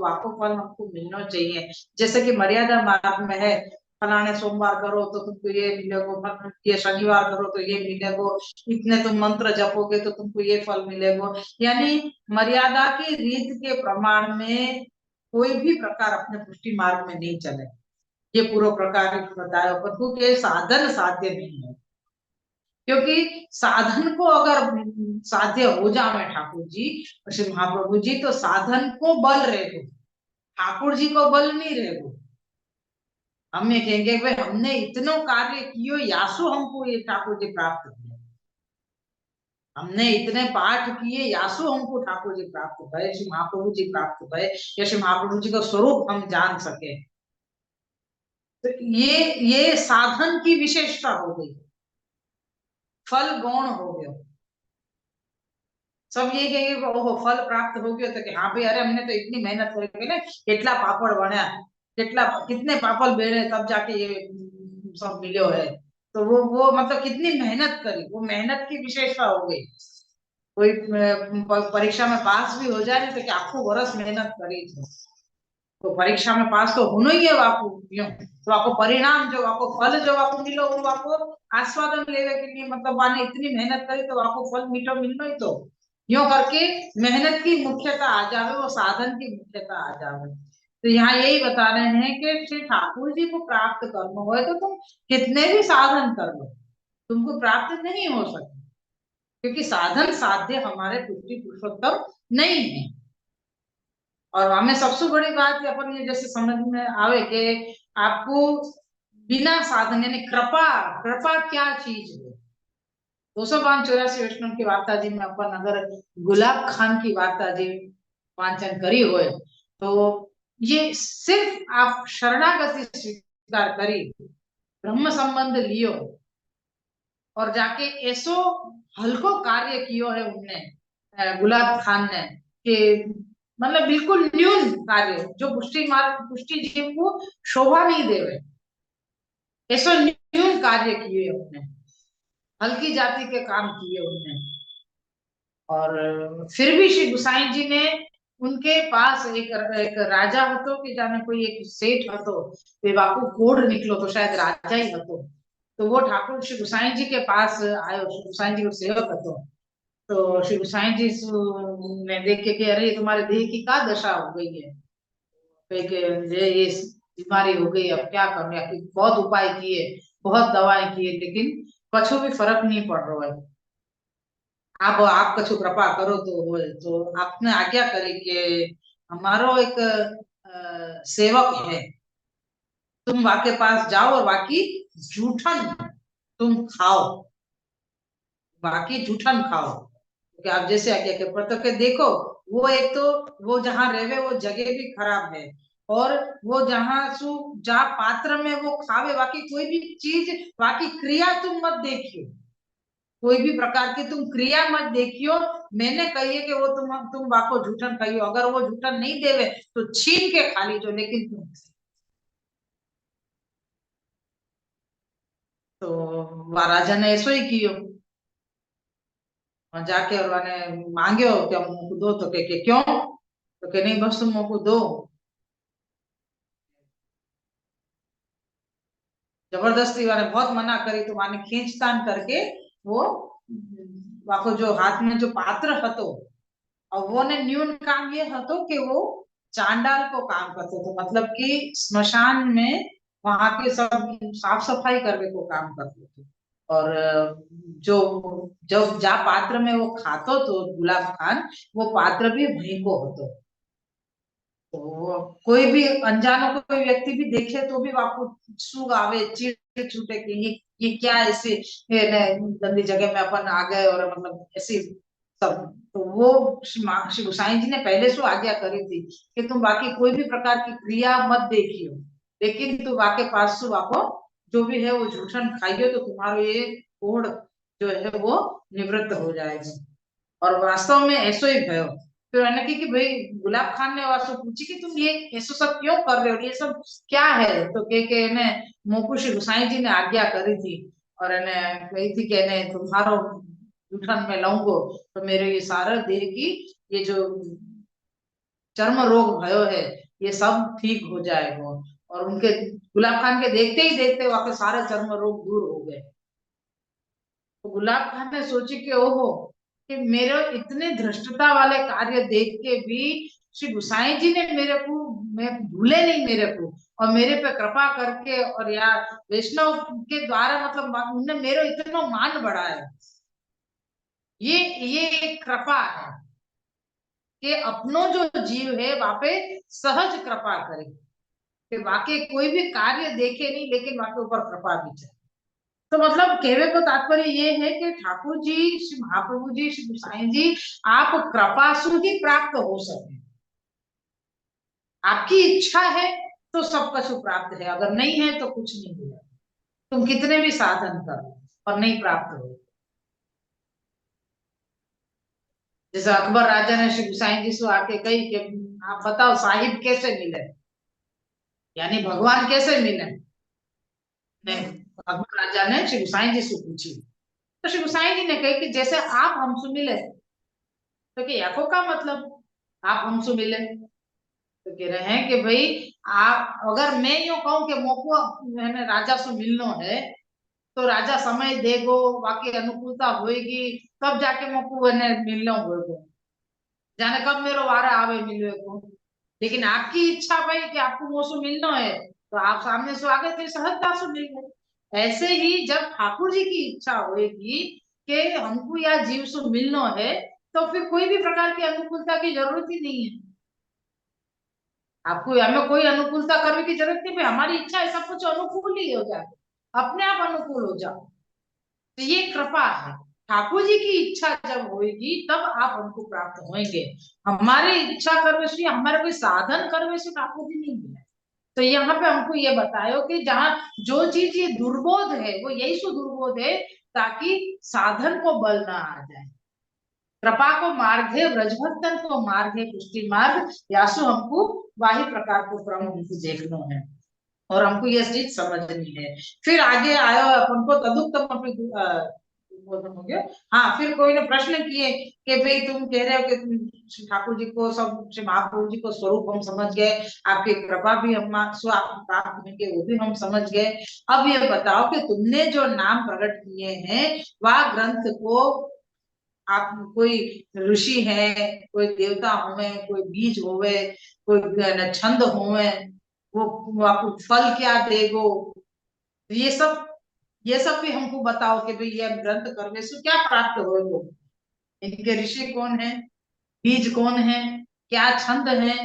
वाको फल हमको मिलना चाहिए। जैसे कि मर्यादा मार्ग में है, फलाने सोमवार करो तो तुमको ये मिलेगा, ये शनिवार करो तो ये मिलेगा, इतने तुम मंत्र जपोगे तो तुमको ये फल मिलेगा। यानी मर्यादा की रीत के प्रमाण में कोई भी प्रकार अपने पुष्टि मार्ग में नहीं चले, ये पूर्व प्रकार बताया, क्योंकि साधन साध्य नहीं है। क्योंकि साधन को अगर साध्य हो जावे ठाकुर जी, श्री महाप्रभु जी, तो साधन को बल रहेगा, ठाकुर जी को बल नहीं रहेगा। हमें कहेंगे भाई हमने इतनो कार्य कियो यासु हमको ये ठाकुर जी प्राप्त किए, हमने इतने पाठ किए यासु हमको ठाकुर जी प्राप्त भय, श्री महाप्रभु जी प्राप्त भय, या श्री महाप्रभु जी का स्वरूप हम जान सके। तो ये साधन की विशेषता हो गई, फल गौण हो गया। सब ये कहेंगे ओहो फल प्राप्त हो गया, तो कि हाँ भाई अरे हमने तो इतनी मेहनत करके ना कितना पापड़ बना, कितना कितने पापड़ बेड़े तब जाके ये सब मिलो है। तो वो मतलब कितनी मेहनत करी, वो मेहनत की विशेषता हो गई। कोई परीक्षा में पास भी हो जाए ना तो कि आखो वर्ष मेहनत करी थी, तो परीक्षा में पास तो होना ही है वाको, यूं तो आपको परिणाम जो आपको फल जो आपको मिलो वो आपको आस्वादन लेने के लिए, मतलब वाने इतनी मेहनत करी तो आपको फल मीठो मिलना ही, तो यूं करके मेहनत की मुख्यता आ जावे, वो साधन की मुख्यता आ जावे। तो यहाँ यही बता रहे हैं कि श्री ठाकुर जी को प्राप्त करना हो तो तुम कितने भी साधन कर लो तुमको प्राप्त नहीं हो सकते, क्योंकि साधन साध्य हमारे पुष्टि पुरुषोत्तम नहीं है। और हमें सबसे बड़ी बात अपन ये जैसे समझ में आवे कि आपको बिना साधन यानी कृपा, कृपा क्या चीज है। 205-84 वैष्णव की वार्ता जी में अपन अगर गुलाब खान की वार्ता जी वाचन करी हो तो ये सिर्फ आप शरणागति स्वीकार करी, ब्रह्म संबंध लियो और जाके ऐसो हल्को कार्य कियो है उनने गुलाब खान ने कि मतलब बिल्कुल न्यून कार्य जो पुष्टि मार्ग पुष्टि जीव को शोभा नहीं देवे, ऐसो न्यून कार्य किए उनने, हल्की जाति के काम किए उनने। और फिर भी श्री गुसाई जी ने उनके पास एक राजा हतो कि जाने कोई एक सेठ हतो, वे बापू कोढ़ निकलो तो शायद राजा ही हतो, तो वो ठाकुर श्री गुसाई जी के पास आयो, श्री गुसाई जी को सेवक हतो। तो श्री गुसाई जी ने देखे कि अरे तुम्हारे देह की क्या दशा हो गई है, ये बीमारी हो गई, अब क्या करना, बहुत उपाय किए, बहुत दवाएं किए, लेकिन कुछ भी फर्क नहीं पड़ रहा है। आप कछु कृपा करो तो आपने आज्ञा करी कि हमारो एक सेवक है, तुम वाके पास जाओ और वाकी जूठन तुम खाओ, बाकी जूठन खाओ, कि आप जैसे आज्ञा के पर तो के देखो वो एक तो वो जहाँ रहे वो जगह भी खराब है, और वो जहाँ सु जहाँ पात्र में वो खावे बाकी कोई भी चीज बाकी क्रिया तुम मत देखियो, कोई भी प्रकार की तुम क्रिया मत देखियो। मैंने कही है कि वो तुम वाको झूठन कहियो, अगर वो झूठन नहीं देवे तो छीन के खा लीजो, लेकिन तुम तो राजा ने ऐसो ही कियो, और जाके और मैंने मांगो क्या मुंह को दो, तो के क्यों, तो के नहीं बस तुम मुंह को दो। जबरदस्ती वाले बहुत मना करी तो माने खींचतान करके वो वाको जो हाथ में जो पात्र हतो, और वो ने न्यून काम ये हतो कि वो चांडाल को काम करते थे, मतलब कि स्मशान में वहां के सब साफ सफाई करने को काम करते थे। और जो जब जा पात्र में वो खातो तो गुलाब खान वो पात्र भी वहीं को होतो, तो कोई भी अनजानो कोई व्यक्ति भी देखे तो भी आपको सूग आवे, चीड़ छूटे कि ये क्या ऐसे गंदी जगह में अपन आ गए, और मतलब ऐसे सब। तो वो श्री गोसाई जी ने पहले से आज्ञा करी थी कि तुम बाकी कोई भी प्रकार की क्रिया मत देखियो, लेकिन तुम वाके पास सु वाको जो भी है वो झूठन खाइयो तो तुम्हारा ये कोढ़ जो है वो निवृत्त हो जाएगा। और वास्तव में ऐसो ही भयो। फिर मैंने कही कि भाई गुलाब खान ने वास्तव पूछी कि तुम ये ऐसो सब क्यों कर रहे हो, ये सब क्या है, तो के ने मोकू श्री गुसाई जी ने आज्ञा करी थी, और इन्हें कही थी कि इन्हें तुम्हारो जूठन में लाऊंगो तो मेरे ये सारा देह की ये जो चर्म रोग भयो है, ये सब ठीक हो जाएगा। और उनके गुलाब खान के देखते ही देखते वहां सारे चर्म रोग दूर हो गए। तो गुलाब खान ने सोची कि ओहो, कि मेरे इतने धृष्टता वाले कार्य देख के भी श्री गुसाई जी ने मेरे को, मैं भूले नहीं मेरे को, और मेरे पे कृपा करके, और यार वैष्णव के द्वारा मतलब उन्होंने मेरा इतना मान बढ़ाया। ये एक कृपा है कि अपनो जो जीव है वहां पे सहज कृपा करे, कि वाकई कोई भी कार्य देखे नहीं लेकिन वहां के ऊपर कृपा भी चाहिए। तो मतलब कहने को तात्पर्य ये है कि ठाकुर जी, श्री महाप्रभु जी, श्री गोसाई जी, आप कृपा से ही प्राप्त हो सके। आपकी इच्छा है तो सब कुछ प्राप्त है, अगर नहीं है तो कुछ नहीं मिलेगा। तुम कितने भी साधन करो और नहीं प्राप्त हो। जैसे अकबर राजा ने श्री गोसाई जी से आके कही कि आप बताओ साहिब कैसे मिले, यानी भगवान कैसे मिले। नहीं, अकबर राजा ने श्री गोसाई जी से पूछी, तो श्री गोसाई जी ने कही कि जैसे आप हमसे मिले। तो कि याको का मतलब आप हमसे मिले, तो कह रहे हैं कि भाई आप, अगर मैं यूं कहूं कि मोको मैंने राजा से मिलना है, तो राजा समय देगो, बाकी अनुकूलता होएगी, तब जाके मोको मैंने मिलना होगा, जाने कब मेरे वारा आवे मिलवे को। लेकिन आपकी इच्छा भाई कि आपको मुझसे मिलना है, तो आप सामने से आगे थे, सहजता से मिल गए। ऐसे ही जब ठाकुर जी की इच्छा होगी कि हमको या जीव से मिलना है, तो फिर कोई भी प्रकार की अनुकूलता की जरूरत ही नहीं है। आपको हमें कोई अनुकूलता करने की जरूरत नहीं, भाई हमारी इच्छा है सब कुछ अनुकूल ही हो जाए, अपने आप अनुकूल हो जाओ। तो ये कृपा है, ठाकुर जी की इच्छा जब होगी तब आप हमको प्राप्त होंगे। हमारे इच्छा करने से, हमारे कोई साधन करने से ठाकुर जी नहीं मिले। तो यहाँ पे हमको ये बतायो कि जहाँ जो चीज ये दुर्बोध है वो यही सो दुर्बोध है, ताकि साधन को बल ना आ जाए। कृपा को मार्ग है, ब्रजभक्तन को मार्ग है, पुष्टि मार्ग, यासु हमको वाही प्रकार को क्रम हमको देखना है, और हमको ये चीज समझनी है। फिर आगे आयो अपन को तदुत्तम अपनी बोधन हो गया। हाँ, फिर कोई ने प्रश्न किए कि भाई तुम कह रहे हो कि श्री ठाकुर जी को, सब श्री महाप्रभु जी को स्वरूप हम समझ गए, आपकी कृपा भी हम प्राप्त होंगे वो भी हम समझ गए। अब ये बताओ कि तुमने जो नाम प्रकट किए हैं वह ग्रंथ को, आप कोई ऋषि है, कोई देवता होवे, कोई बीज होवे, कोई छंद होवे, वो आपको फल क्या देगो, ये सब भी हमको बताओ कि भाई ये ग्रंथ करने से क्या प्राप्त हो, इनके ऋषि कौन है, बीज कौन है, क्या छंद है,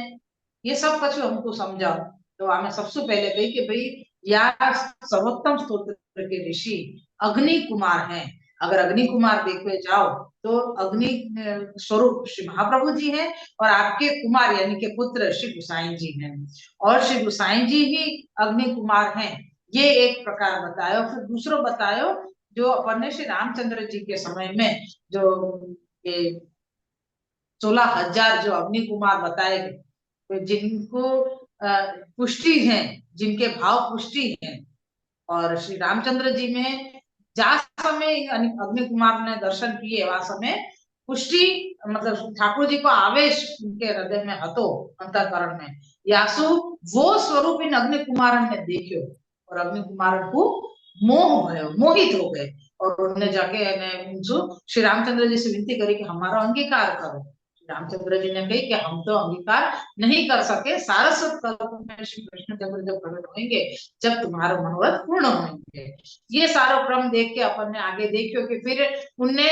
ये सब कुछ हमको समझाओ। तो हमें सबसे पहले कही कि भाई यार सर्वोत्तम स्तोत्र के ऋषि अग्नि कुमार हैं। अगर अग्नि कुमार देखे जाओ तो अग्नि स्वरूप श्री महाप्रभु जी हैं, और आपके कुमार यानी के पुत्र श्री गुसाई जी हैं, और श्री गुसाई जी ही अग्नि कुमार हैं। ये एक प्रकार बतायो। फिर दूसरो बतायो, जो अपन ने श्री रामचंद्र जी के समय में जो ये 16,000 जो अग्नि कुमार बताए गए, तो जिनको पुष्टि है, जिनके भाव पुष्टि है, और श्री रामचंद्र जी में जा समय अग्नि कुमार ने दर्शन किए वह समय पुष्टि, मतलब ठाकुर जी को आवेश उनके हृदय में हतो, अंतःकरण में, यासु वो स्वरूप इन अग्नि कुमार ने देखो, और अग्नि कुमार को मोह भयो, मोहित हो गए, और उन्होंने जाके श्री रामचंद्र जी से विनती करी कि हमारा अंगीकार करो। रामचंद्र जी ने कही कि हम तो अंगीकार नहीं कर सके, सारस्वत कल्प में श्री कृष्णचंद्र जब प्रकट होंगे, जब तुम्हारा मनोरथ पूर्ण होंगे। ये सारा क्रम देख के अपन ने आगे देखियो कि फिर उनने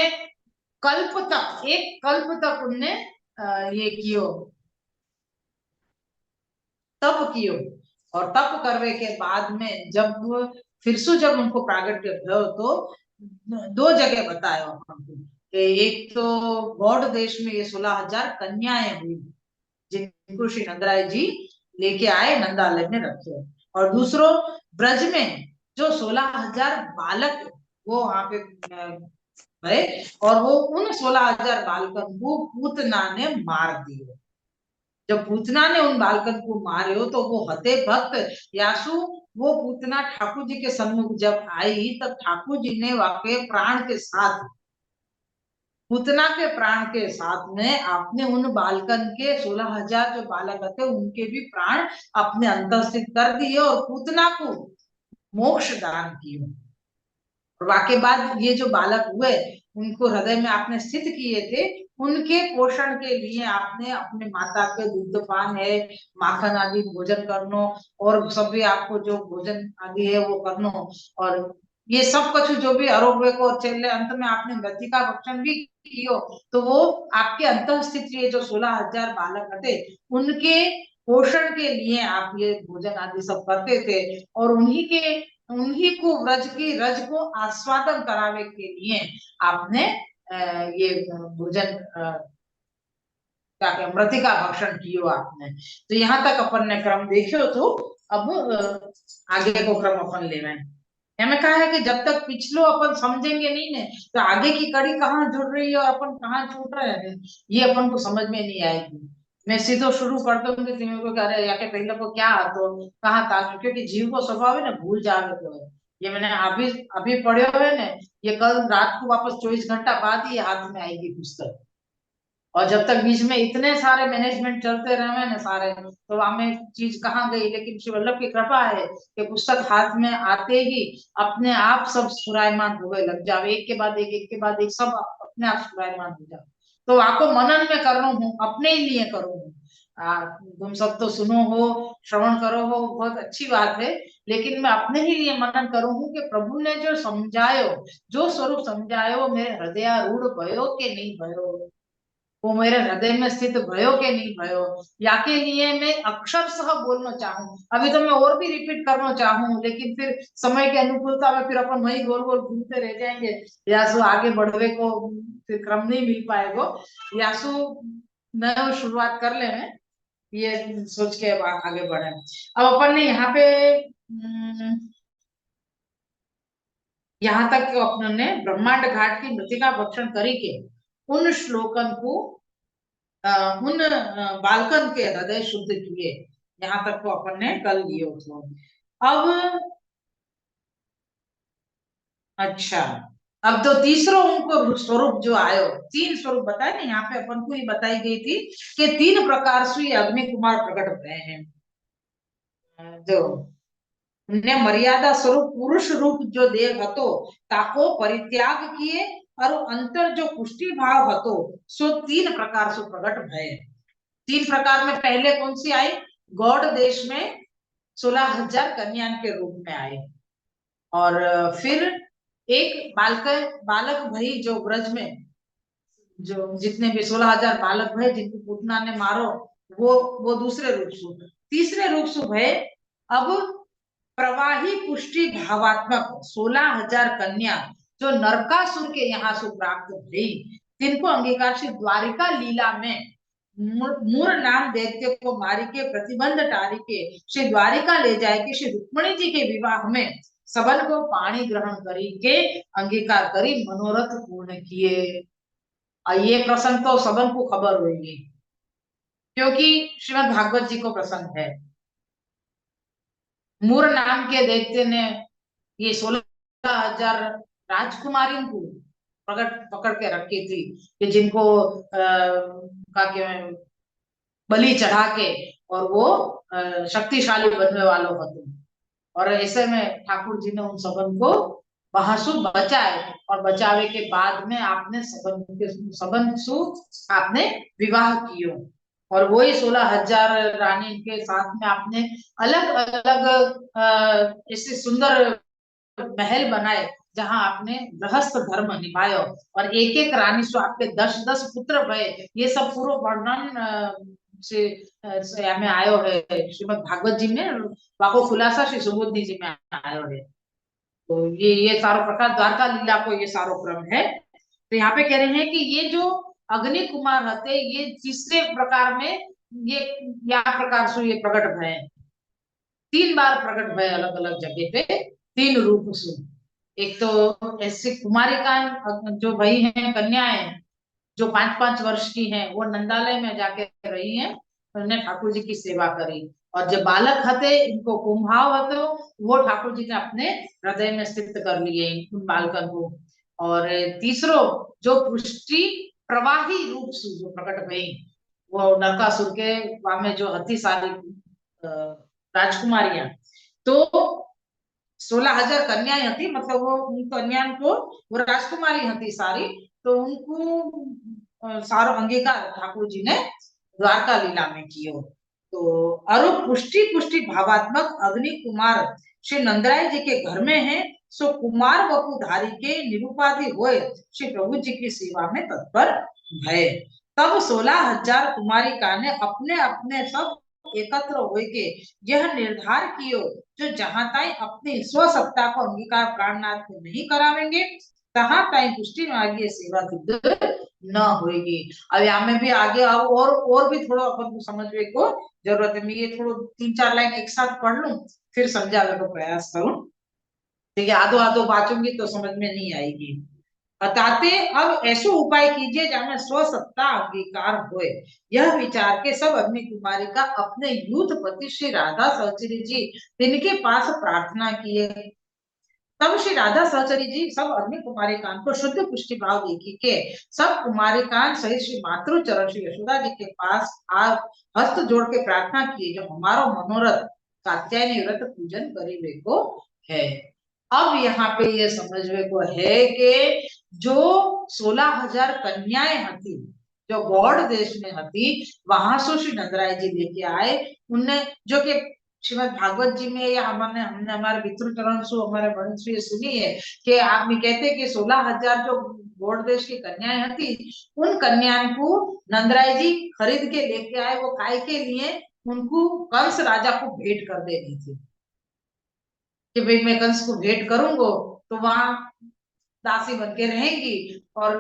कल्प तक, एक कल्प तक उनने ये कियो, तप कियो, और तप करने के बाद में जब फिर से जब उनको प्रागट्य भयो, तो दो जगह बताया हमको। एक तो गौड़ देश में ये 16,000 कन्याएं हुई, जिनको श्री नंदराय जी लेके आए, नंदालय में रखे, और दूसरो ब्रज में जो 16,000 बालक वो वहां पे गए, और वो उन 16,000 बालकों को पूतना ने मार दिए। जब पूतना ने उन बालकन को मारे हो, तो वो हते भक्त यासु, वो पूतना ठाकुर जी के सम्मुख जब आई, तब ठाकुर जी ने वाकई प्राण के साथ पूतना के प्राण के साथ में आपने उन बालकन के 16,000 जो बालक थे उनके भी प्राण अपने अंतर्स्थित कर दिए और पूतना को मोक्ष दान किए। और वाके बाद ये जो बालक हुए उनको हृदय में आपने स्थित किए थे, उनके पोषण के लिए आपने अपने माता के दूधपान है, माखन आदि भोजन करनो और सभी आपको जो भोजन आदि है वो करनो, और ये सब कुछ जो भी आरोग्य को चले अंत में आपने मृतिका भक्षण भी कियो। तो वो आपके अंतःस्थित ये जो 16,000 बालक थे उनके पोषण के लिए आप ये भोजन आदि सब करते थे, और उन्हीं को व्रज की रज को आस्वादन करावे के लिए आपने ये भोजन क्या कहते मृतिका भक्षण कियो आपने। तो यहाँ तक अपन ने क्रम देखियो। तो अब आगे को क्रम अपन ले रहे हैं। हमें कहा है कि जब तक पिछलो अपन समझेंगे नहीं ने तो आगे की कड़ी कहाँ जुड़ रही है और अपन कहाँ छूट रहे हैं ये अपन को समझ में नहीं आएगी। मैं सीधो शुरू कर दूंगी तुम्हें को कह रहे या के पहले को क्या तो कहाँ था, क्योंकि जीव को स्वभाव है ना भूल जावे को है। ये मैंने अभी अभी पढ़े हुए ने, ये कल रात को वापस 24 घंटा बाद ही हाथ में आएगी पुस्तक। और जब तक बीच में इतने सारे मैनेजमेंट चलते रहे ना सारे, तो हमें चीज कहाँ गई। लेकिन श्री वल्लभ की कृपा है कि पुस्तक हाथ में आते ही अपने आप सब सुरायमान हो गए लग जावे, एक के बाद एक सब अपने आप सुरायमान हो जाए। तो आपको मनन में कर रहा हूँ, अपने ही लिए करो हूँ। तुम सब तो सुनो हो, श्रवण करो हो, बहुत अच्छी बात है, लेकिन मैं अपने ही लिए मनन करूँ हूँ कि प्रभु ने जो समझायो, जो स्वरूप समझायो मेरे हृदयारूढ़ भयो के नहीं भयो, वो मेरे हृदय में स्थित भयो के नहीं भयो, या के लिए मैं अक्षरशः बोलना चाहूँ। अभी तो मैं और भी रिपीट करना चाहूँ, लेकिन फिर समय की अनुकूलता में फिर अपन वही गोल गोल घूमते रह जाएंगे, या सो आगे बढ़वे को फिर क्रम नहीं मिल पाएगा। या सो नया शुरुआत कर ले हैं, ये सोच के आगे बढ़े। अब अपन ने यहाँ पे यहाँ तक अपन ने ब्रह्मांड घाट की मृतिका भक्षण करी के उन श्लोकन को उन बालकन के हृदय शुद्ध किए, यहाँ तक को अपन ने कल लियो थो। अब अच्छा, अब तो तीसरो उनको स्वरूप जो आयो, तीन स्वरूप बताए ना यहाँ पे अपन को ये बताई गई थी कि 3 प्रकार से अग्नि कुमार प्रकट हुए हैं। जो ने मर्यादा स्वरूप पुरुष रूप जो देह हतो ताको परित्याग किए और अंतर जो पुष्टि भाव हतो सो 3 प्रकार से प्रकट भय। 3 प्रकार में पहले कौन सी आई, गौड़ देश में 16,000 कन्यान के रूप में आए, और फिर एक बालक भाई जो ब्रज में जो जितने भी 16,000 बालक भय जिनको पूतना ने मारो, वो दूसरे रूप से। तीसरे रूप से भय अब प्रवाही पुष्टि भावात्मक 16,000 कन्या जो नरकासुर के यहाँ से प्राप्त हुई, जिनको अंगीकार से द्वारिका लीला में मूर नाम दैत्य को मारी के प्रतिबंध टारी के श्री द्वारिका ले जाए कि श्री रुक्मणी जी के विवाह में सबन को पानी ग्रहण करी के अंगीकार करी मनोरथ पूर्ण किए। ये प्रसंग तो सबन को खबर होगी, क्योंकि श्रीमद भागवत जी को प्रसंग है। मूर नाम के दैत्य ने ये 16,000 राजकुमारी को पकड़ के रखी थी कि जिनको बलि चढ़ा के और वो शक्तिशाली बनने वालों होते। और ऐसे में ठाकुर जी ने उन सबन को बहासु बचाए, और बचावे के बाद में आपने सबन सु आपने विवाह कियो, और वही 16,000 रानी के साथ में आपने अलग अलग ऐसे सुंदर महल बनाए जहां आपने गृहस्थ धर्म निभायो, और एक एक रानी से आपके 10-10 पुत्र भय। ये सब पूरा वर्णन से हमें आयो है श्रीमद भागवत जी में, वाको खुलासा श्री सुबोधनी जी में आयो है। तो ये सारो प्रकार द्वारका लीला को ये सारो क्रम है। तो यहाँ पे कह रहे हैं कि ये जो अग्नि कुमार रहते ये तीसरे प्रकार में ये क्या प्रकार से ये प्रकट भय, 3 बार प्रकट भय अलग अलग जगह पे 3 रूप से। एक तो ऐसे कुमारिका जो भाई हैं कन्याएं जो 5-5 वर्ष की हैं वो नंदालय में जाके रही हैं, उन्होंने ठाकुर जी की सेवा करी, और जो बालक हते इनको कुंभाव हतो वो ठाकुर जी ने अपने हृदय में स्थित कर लिए उन बालकन को। और तीसरो जो पुष्टि प्रवाही रूप से जो प्रकट भई वो नरकासुर के वामे जो हती सारी राजकुमारियां, तो 16,000 कन्याएं हती, मतलब वो उन कन्याओं को वो राजकुमारी हती सारी, तो उनको सारो अंगीकार ठाकुर जी ने द्वारका लीला में कियो। तो अरूप पुष्टि पुष्टि भावात्मक अग्नि कुमार श्री नंदराय जी के घर में है, सो कुमार वपुधारी के निरूपाधि होए श्री प्रभु जी की सेवा में तत्पर भय। तब 16,000 कुमारिका ने अपने अपने सब एकत्र होए के यह निर्धार कियो जो जहां ताई अपनी स्वसत्ता को अंगीकार प्राणनाथ को नहीं करावेंगे तहां ताई पुष्टि मार्गीय सेवा सिद्ध न होगी। अब यहाँ में भी आगे अब और भी थोड़ा अपन को समझने को जरूरत है। मैं ये थोड़ा 3-4 लाइन एक साथ पढ़ लूं, फिर समझाने का प्रयास करूं। ठीक है, आधो आधो बांचूंगी तो समझ में नहीं आएगी। बताते अब ऐसो उपाय कीजिए जहाँ स्वसत्ता अंगीकार होए। यह विचार के सब अग्नि कुमारी का अपने यूथ पति श्री राधा सहचरी जी जिनके पास प्रार्थना किए। तब श्री राधा सहचरी जी सब अग्नि कुमारी कान को शुद्ध पुष्टि भाव देखी के सब कुमारी कान सहित श्री मातृ चरण श्री यशोदा जी के पास आप हस्त जोड़ के प्रार्थना किए जो हमारा मनोरथ कात्यायनी व्रत पूजन करीबे को है। अब यहाँ पे ये समझने को है कि जो 16,000 कन्याएं हती जो गौड़ देश में हती, वहां से श्री नंदराय जी लेके आए। उनने जो कि श्रीमद भागवत जी में या हमने हमने हमारे पितृचरण सु हमारे वंश सुनी है कि आप भी कहते हैं कि 16,000 जो गौड़ देश की कन्याएं हती, उन कन्याओं को नंदराय जी खरीद के लेके आए। वो काय के लिए? उनको कंस राजा को भेंट कर देनी थी कि भाई मैं कंस को भेंट करूंगा तो वहां दासी बन के रहेंगी और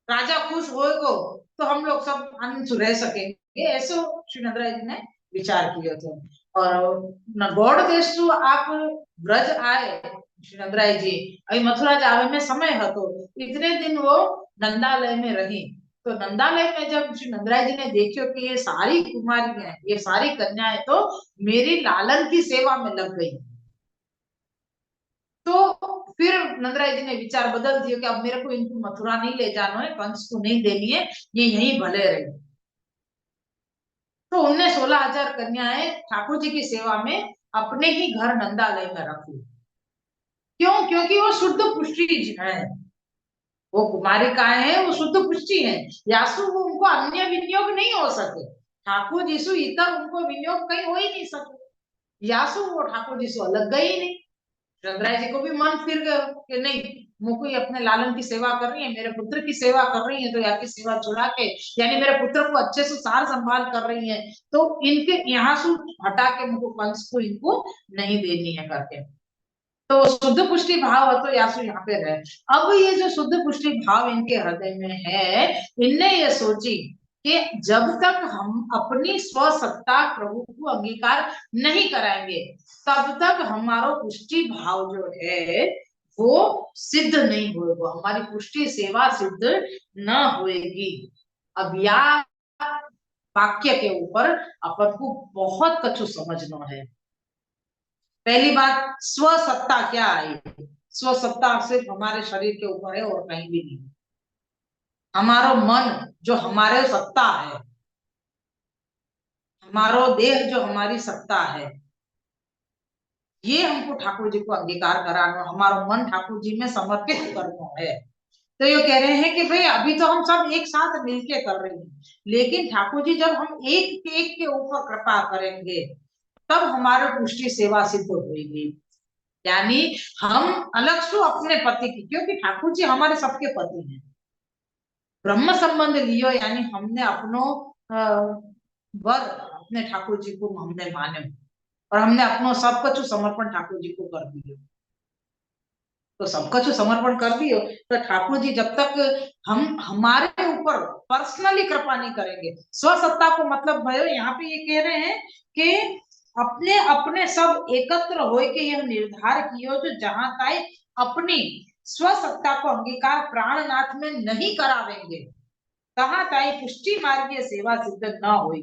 राजा खुश होएगो तो हम लोग सब आनंद से रह सकेंगे। ऐसे श्री नंदराय जी ने विचार किए थे। और गौड़ देश तो आप ब्रज आए श्री नंदराय जी, अभी मथुरा जावे में समय है तो इतने दिन वो नंदालय में रही। तो नंदालय में जब श्री नंदराय जी ने देखियो कि ये सारी कुमारियां ये सारी कन्याएं तो मेरी लालन की सेवा में लग गई, तो फिर नंदराय जी ने विचार बदल दिया कि अब मेरे को इनको मथुरा नहीं ले जाना है, कंस को नहीं देनी है, ये यहीं भले रहे। तो उनने 16,000 कन्याएं ठाकुर जी की सेवा में अपने ही घर नंदालय में रखी। क्यों? क्योंकि वो शुद्ध पुष्टि है, वो कुमारिकाएं हैं, वो शुद्ध पुष्टि है। यासु वो उनको अन्य विनियोग नहीं हो सके, ठाकुर जीसु इतर उनको विनियोग कहीं हो ही नहीं सके। यासु वो ठाकुर जीसु अलग गई नहीं। चंद्राय जी को भी मन फिर गया कि नहीं, मुझको ये अपने लालन की सेवा कर रही है, मेरे पुत्र की सेवा कर रही है, तो यहाँ की सेवा छुड़ा के यानी मेरे पुत्र को अच्छे से सार संभाल कर रही है, तो इनके यहाँ से हटा के मुझको कंस को इनको नहीं देनी है करके। तो शुद्ध पुष्टि भाव है तो यासु यहाँ पे रहे। अब ये जो शुद्ध पुष्टि भाव इनके हृदय में है, इनने ये सोची कि जब तक हम अपनी स्वसत्ता प्रभु को अंगीकार नहीं कराएंगे तब तक हमारा पुष्टि भाव जो है वो सिद्ध नहीं होगा, हमारी पुष्टि सेवा सिद्ध न होएगी। अब या वाक्य के ऊपर अपन को बहुत कछु समझना है। पहली बात, स्वसत्ता क्या आई? स्वसत्ता सिर्फ हमारे शरीर के ऊपर है और कहीं भी नहीं। हमारो मन जो हमारे सत्ता है, हमारो देह जो हमारी सत्ता है, ये हमको ठाकुर जी को अंगीकार कराना, हमारा मन ठाकुर जी में समर्पित करना है। तो ये कह रहे हैं कि भाई अभी तो हम सब एक साथ मिलके कर रहे हैं, लेकिन ठाकुर जी जब हम एक के ऊपर कृपा करेंगे तब हमारी पुष्टि सेवा सिद्ध होगी। यानी हम अलग से अपने पति की, क्योंकि ठाकुर जी हमारे सबके पति हैं, ब्रह्म संबंध लियो यानी हमने अपनो वर अपने ठाकुर जी को हमने माने और हमने अपनो सब कुछ समर्पण ठाकुर जी को कर दियो। तो सब कुछ समर्पण कर दियो तो ठाकुर जी जब तक हम हमारे ऊपर पर्सनली कृपा नहीं करेंगे, स्वसत्ता को मतलब भयो यहाँ पे ये कह रहे हैं कि अपने अपने सब एकत्र होए के यह निर्धार कियो जो जहां ताई अपनी स्वसत्ता को अंगीकार प्राणनाथ में नहीं करावेंगे तहां ताई पुष्टि मार्गीय सेवा सिद्ध न होगी।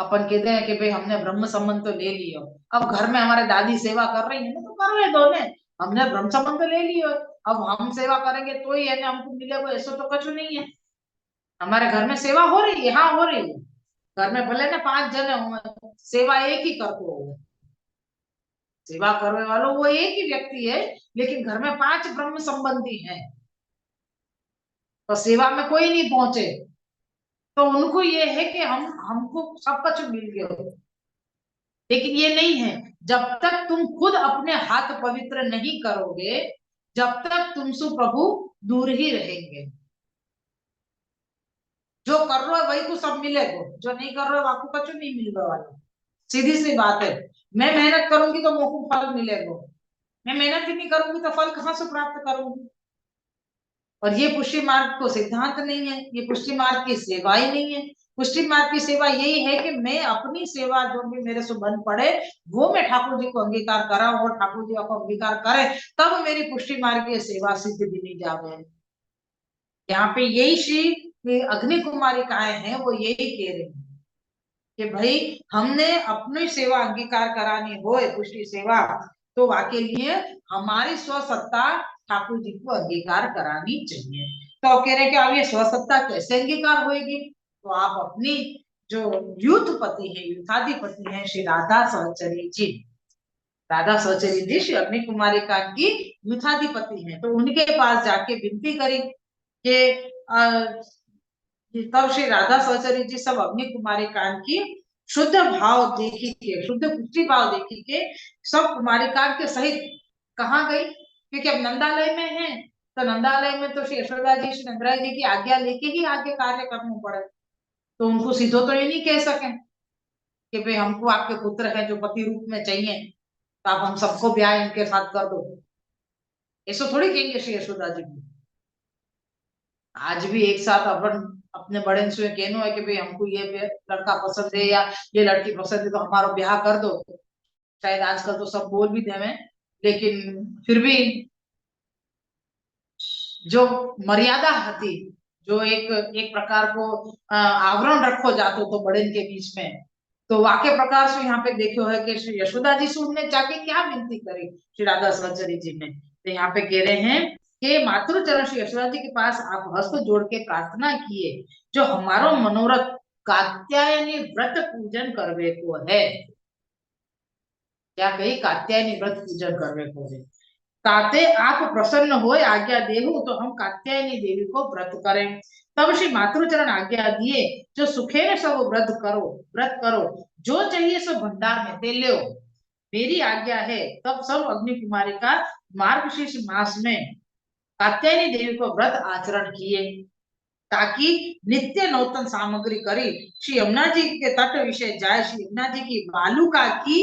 अपन कहते हैं कि भाई हमने ब्रह्म संबंध तो ले लियो, अब घर में हमारे दादी सेवा कर रही है ना, तो कर रहे दो ने, हमने ब्रह्म संबंध तो ले लियो, अब हम सेवा करेंगे तो ही है ना हमको मिलेगा, ऐसा तो कुछ नहीं है। हमारे घर में सेवा हो रही है, हाँ हो रही है। घर में भले ना 5 जने हो, सेवा एक ही करते हो, सेवा करने वालों वो एक ही व्यक्ति है, लेकिन घर में 5 ब्रह्म संबंधी हैं, तो सेवा में कोई नहीं पहुंचे, तो उनको ये है कि हमको सब कुछ मिल गया। लेकिन ये नहीं है, जब तक तुम खुद अपने हाथ पवित्र नहीं करोगे, जब तक तुमसे प्रभु दूर ही रहेंगे। जो कर रहे हो वही को सब मिलेगा, जो नहीं कर रहे हो आपको कुछ नहीं मिलने वाला। सीधी सी बात है। मैं मेहनत करूंगी तो मुझको फल मिलेगा, मैं मेहनत ही नहीं करूंगी तो फल कहाँ से प्राप्त करूंगी। और ये पुष्टि मार्ग को सिद्धांत नहीं है, ये पुष्टि मार्ग की सेवा ही नहीं है। पुष्टि मार्ग की सेवा यही है कि मैं अपनी सेवा जो भी मेरे से बन पड़े वो मैं ठाकुर जी को अंगीकार करा, और ठाकुर जी को अंगीकार करे, तब मेरी पुष्टि मार्ग की सेवा सिद्ध भी नहीं जावे। यहाँ पे यही श्री अग्नि कुमारिकाएं हैं, वो यही कह रही है कि भाई हमने अपनी सेवा अंगीकार करानी हो, पुष्टि सेवा, तो वाके लिए हमारी स्वसत्ता ठाकुर जी को अंगीकार करानी चाहिए। तो कह रहे कि अब ये स्वसत्ता कैसे अंगीकार होगी, तो आप अपनी जो यूथपति है, यूथाधिपति है श्री राधा सहचरी जी, राधा सहचरी जी श्री अग्नि कुमारिका की यूथाधिपति है, तो उनके पास जाके विनती करी कि तब श्री राधा सहचरी जी सब अग्नि कुमारिका की शुद्ध भाव देखी के, शुद्ध पुष्टि भाव देखी के सब कुमारिका के सहित कहाँ गई, क्योंकि अब नंदालय में है, तो नंदालय में तो श्री यशोदा जी श्री नंदराय जी की आज्ञा लेके ही आगे कार्य करना पड़े, तो उनको सीधो तो ये नहीं कह सके कि भाई हमको आपके पुत्र है जो पति रूप में चाहिए, तो आप हम सबको ब्याह इनके साथ कर दो, ऐसा थोड़ी कहेंगे श्री यशोदा जी को। आज भी एक साथ अपन अपने बड़े से कहना है कि भाई हमको ये लड़का पसंद है या ये लड़की पसंद है तो हमारा ब्याह कर दो, शायद आजकल तो सब बोल भी देवे, लेकिन फिर भी जो मर्यादा थी, जो एक एक प्रकार को आवरण रखो जातो तो बड़े के बीच में, तो वाक्य प्रकार से यहाँ पे देखो है कि श्री यशोदा जी से उनने जाके क्या विनती करी श्री राधा सहचरी जी ने, तो यहाँ पे कह रहे हैं कि मातृ चरण श्री यशोदा जी के पास आप हस्त जोड़ के प्रार्थना किए, जो हमारो मनोरथ कात्यायनी व्रत पूजन करवे को है। क्या कही? कात्यायनी व्रत पूजन करवे को है, ताते आप प्रसन्न हो आज्ञा देहु तो हम कात्यायनी देवी को व्रत करें। तब श्री मातृचरण आज्ञा दिए, जो सुखे में सब व्रत करो, जो चाहिए सो भंडार में दे लो, मेरी आज्ञा है। तब सब अग्नि कुमारी का मार्गशीर्ष मास में कात्यायनी देवी को व्रत आचरण किए, ताकि नित्य नूतन सामग्री करी श्री यमुना जी के तट विषय जाए, श्री यमुना जी की बालुका की